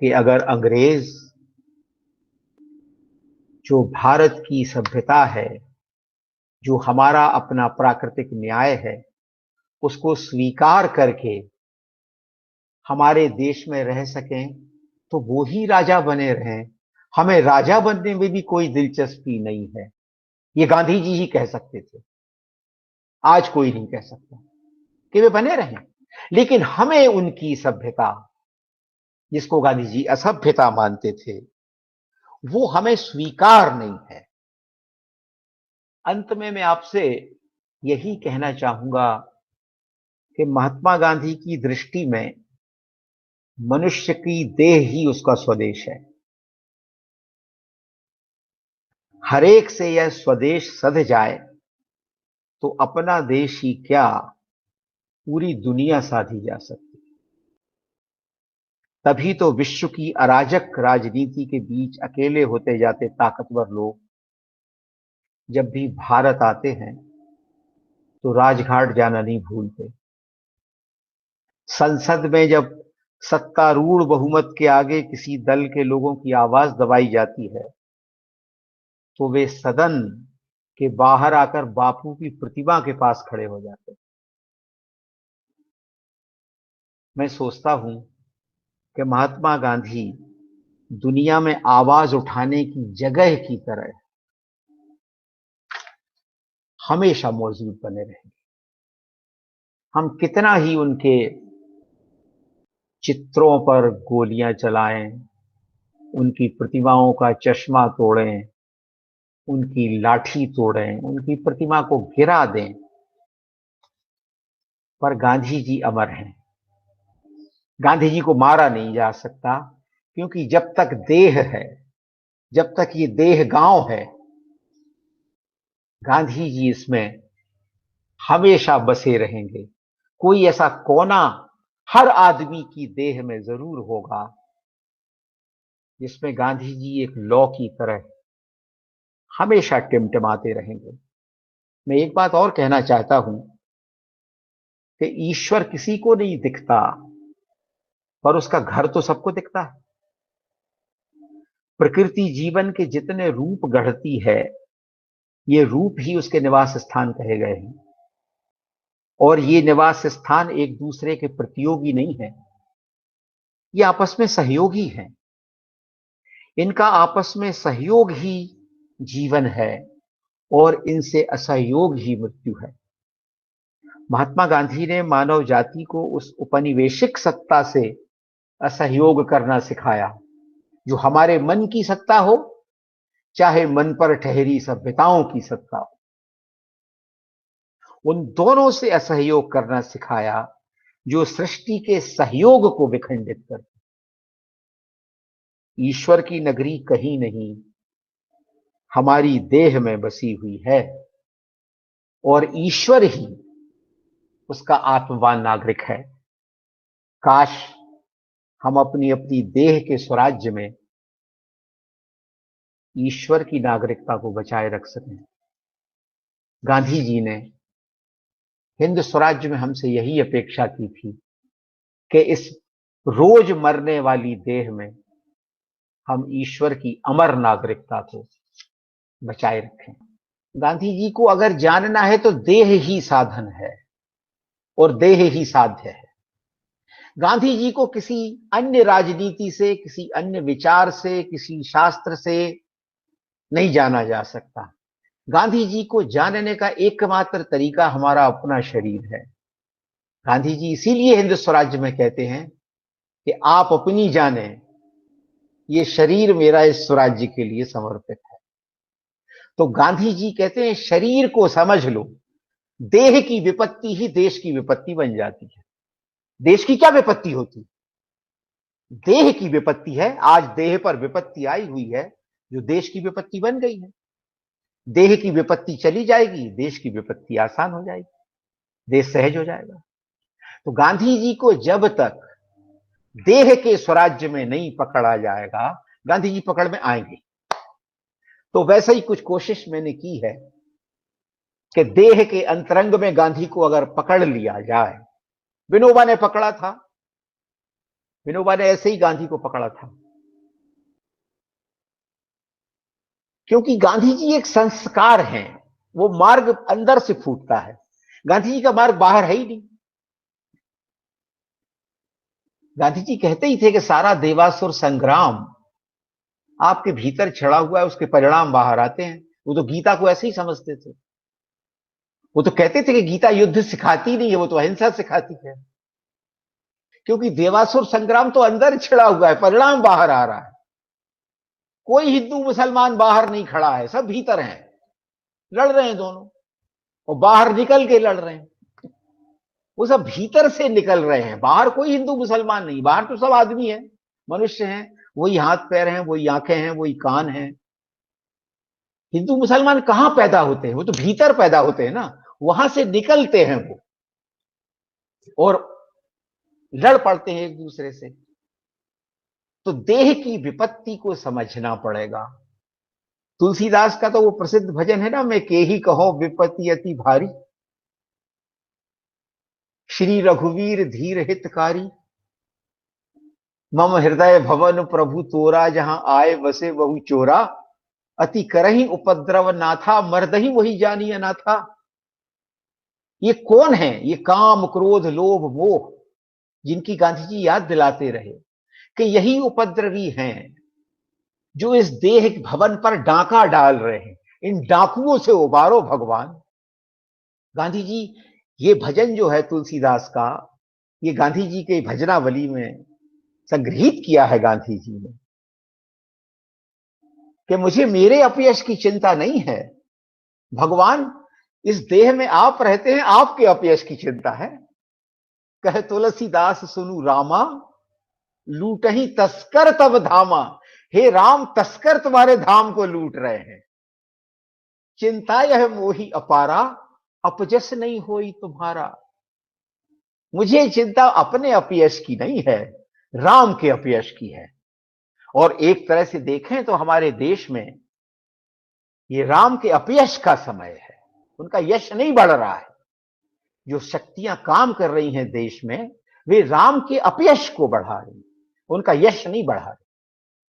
कि अगर अंग्रेज जो भारत की सभ्यता है, जो हमारा अपना प्राकृतिक न्याय है, उसको स्वीकार करके हमारे देश में रह सकें तो वो ही राजा बने रहें, हमें राजा बनने में भी कोई दिलचस्पी नहीं है। ये गांधी जी ही कह सकते थे, आज कोई नहीं कह सकता कि वे बने रहें। लेकिन हमें उनकी सभ्यता, जिसको गांधी जी असभ्यता मानते थे, वो हमें स्वीकार नहीं है। अंत में मैं आपसे यही कहना चाहूंगा कि महात्मा गांधी की दृष्टि में मनुष्य की देह ही उसका स्वदेश है। हरेक से यह स्वदेश सध जाए तो अपना देश ही क्या, पूरी दुनिया साधी जा सकती। तभी तो विश्व की अराजक राजनीति के बीच अकेले होते जाते ताकतवर लोग जब भी भारत आते हैं तो राजघाट जाना नहीं भूलते। संसद में जब सत्तारूढ़ बहुमत के आगे किसी दल के लोगों की आवाज दबाई जाती है तो वे सदन के बाहर आकर बापू की प्रतिमा के पास खड़े हो जाते। मैं सोचता हूं कि महात्मा गांधी दुनिया में आवाज उठाने की जगह की तरह हमेशा मौजूद बने रहेंगे। हम कितना ही उनके चित्रों पर गोलियां चलाएं, उनकी प्रतिमाओं का चश्मा तोड़ें, उनकी लाठी तोड़ें, उनकी प्रतिमा को गिरा दें, पर गांधी जी अमर हैं। गांधी जी को मारा नहीं जा सकता, क्योंकि जब तक देह है, जब तक ये देह गांव है, गांधी जी इसमें हमेशा बसे रहेंगे। कोई ऐसा कोना हर आदमी की देह में जरूर होगा जिसमें गांधी जी एक लौ की तरह हमेशा टिमटिमाते रहेंगे। मैं एक बात और कहना चाहता हूं कि ईश्वर किसी को नहीं दिखता, पर उसका घर तो सबको दिखता है। प्रकृति जीवन के जितने रूप गढ़ती है, ये रूप ही उसके निवास स्थान कहे गए हैं। और ये निवास स्थान एक दूसरे के प्रतियोगी नहीं है, ये आपस में सहयोगी हैं। इनका आपस में सहयोग ही जीवन है और इनसे असहयोग ही मृत्यु है। महात्मा गांधी ने मानव जाति को उस उपनिवेशिक सत्ता से असहयोग करना सिखाया जो हमारे मन की सत्ता हो, चाहे मन पर ठहरी सभ्यताओं की सत्ता हो। उन दोनों से असहयोग करना सिखाया जो सृष्टि के सहयोग को विखंडित करते। ईश्वर की नगरी कहीं नहीं, हमारी देह में बसी हुई है, और ईश्वर ही उसका आत्मवान नागरिक है। काश हम अपनी अपनी देह के स्वराज्य में ईश्वर की नागरिकता को बचाए रख सकें। गांधी जी ने हिंद स्वराज्य में हमसे यही अपेक्षा की थी कि इस रोज मरने वाली देह में हम ईश्वर की अमर नागरिकता को बचाए रखें। गांधी जी को अगर जानना है तो देह ही साधन है और देह ही साध्य है। गांधी जी को किसी अन्य राजनीति से, किसी अन्य विचार से, किसी शास्त्र से नहीं जाना जा सकता। गांधी जी को जानने का एकमात्र तरीका हमारा अपना शरीर है। गांधी जी इसीलिए हिंद स्वराज्य में कहते हैं कि आप अपनी जाने, ये शरीर मेरा इस स्वराज्य के लिए समर्पित है। तो गांधी जी कहते हैं शरीर को समझ लो, देह की विपत्ति ही देश की विपत्ति बन जाती है। देश की क्या विपत्ति होती? देह की विपत्ति है। आज देह पर विपत्ति आई हुई है जो देश की विपत्ति बन गई है। देह की विपत्ति चली जाएगी, देश की विपत्ति आसान हो जाएगी, देश सहज हो जाएगा। तो गांधी जी को जब तक देह के स्वराज्य में नहीं पकड़ा जाएगा, गांधी जी पकड़ में आएंगे। तो वैसे ही कुछ कोशिश मैंने की है कि देह के अंतरंग में गांधी को अगर पकड़ लिया जाए। विनोबा ने पकड़ा था, विनोबा ने ऐसे ही गांधी को पकड़ा था, क्योंकि गांधी जी एक संस्कार हैं। वो मार्ग अंदर से फूटता है, गांधी जी का मार्ग बाहर है ही नहीं। गांधी जी कहते ही थे कि सारा देवासुर संग्राम आपके भीतर छड़ा हुआ है, उसके परिणाम बाहर आते हैं। वो तो गीता को ऐसे ही समझते थे। वो तो कहते थे कि गीता युद्ध सिखाती नहीं है, वो तो अहिंसा सिखाती है। क्योंकि देवासुर संग्राम तो अंदर छिड़ा हुआ है, परिणाम बाहर आ रहा है। कोई हिंदू मुसलमान बाहर नहीं खड़ा है, सब भीतर हैं, लड़ रहे हैं दोनों, और बाहर निकल के लड़ रहे हैं। वो सब भीतर से निकल रहे हैं, बाहर कोई हिंदू मुसलमान नहीं। बाहर तो सब आदमी है, मनुष्य हैं, वही हाथ पैर हैं, वही आंखें हैं, वही कान हैं। हिंदू मुसलमान कहां पैदा होते हैं? वो तो भीतर पैदा होते हैं ना, वहां से निकलते हैं वो और लड़ पड़ते हैं एक दूसरे से। तो देह की विपत्ति को समझना पड़ेगा। तुलसीदास का तो वो प्रसिद्ध भजन है ना, मैं के ही कहो विपत्ति अति भारी, श्री रघुवीर धीर हितकारी, मम हृदय भवन प्रभु तोरा, जहां आए बसे बहु चोरा, अति करही उपद्रव नाथा, मर्दही वही जानी अनाथा। ये कौन है? ये काम क्रोध लोभ मोह, जिनकी गांधी जी याद दिलाते रहे कि यही उपद्रवी हैं जो इस देह भवन पर डाका डाल रहे हैं। इन डाकुओं से उबारो भगवान। गांधी जी, ये भजन जो है तुलसीदास का, ये गांधी जी के भजनावली में संग्रहित किया है गांधी जी ने, कि मुझे मेरे अपयश की चिंता नहीं है भगवान, इस देह में आप रहते हैं, आपके अपयश की चिंता है। कहे तुलसीदास सुनु रामा, लूटही तस्कर तब धामा। हे राम, तस्कर तुम्हारे धाम को लूट रहे हैं। चिंता यह मोही अपारा, अपजस नहीं होई तुम्हारा। मुझे चिंता अपने अपयश की नहीं है, राम के अपयश की है। और एक तरह से देखें तो हमारे देश में ये राम के अपयश का समय है, उनका यश नहीं बढ़ रहा है। जो शक्तियां काम कर रही हैं देश में, वे राम के अपयश को बढ़ा रही, उनका यश नहीं बढ़ा रही।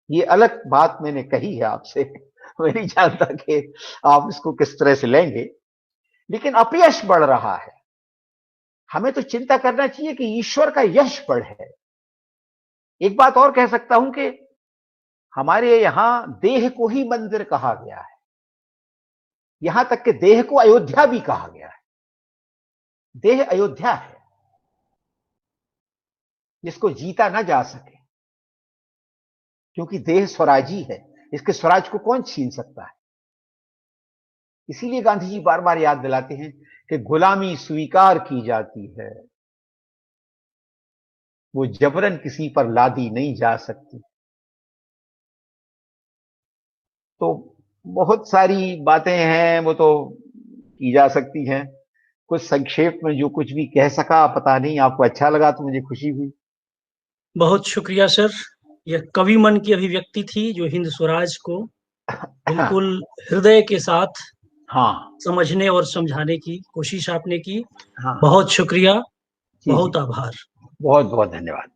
ये अलग बात मैंने कही है आपसे, मैं नहीं जानता कि आप इसको किस तरह से लेंगे, लेकिन अपयश बढ़ रहा है। हमें तो चिंता करना चाहिए कि ईश्वर का यश बढ़े। एक बात और कह सकता हूं कि हमारे यहां देह को ही मंदिर कहा गया है, यहां तक कि देह को अयोध्या भी कहा गया है। देह अयोध्या है जिसको जीता ना जा सके, क्योंकि देह स्वराजी है, इसके स्वराज को कौन छीन सकता है। इसीलिए गांधी जी बार बार याद दिलाते हैं कि गुलामी स्वीकार की जाती है, वो जबरन किसी पर लादी नहीं जा सकती। तो बहुत सारी बातें हैं, वो तो की जा सकती हैं। कुछ संक्षेप में जो कुछ भी कह सका, पता नहीं आपको अच्छा लगा तो मुझे खुशी हुई। बहुत शुक्रिया सर। यह कवि मन की अभिव्यक्ति थी जो हिंद स्वराज को बिल्कुल हृदय के साथ हाँ समझने और समझाने की कोशिश आपने की। हाँ हाँ। बहुत शुक्रिया, जी जी, बहुत आभार। बहुत बहुत धन्यवाद।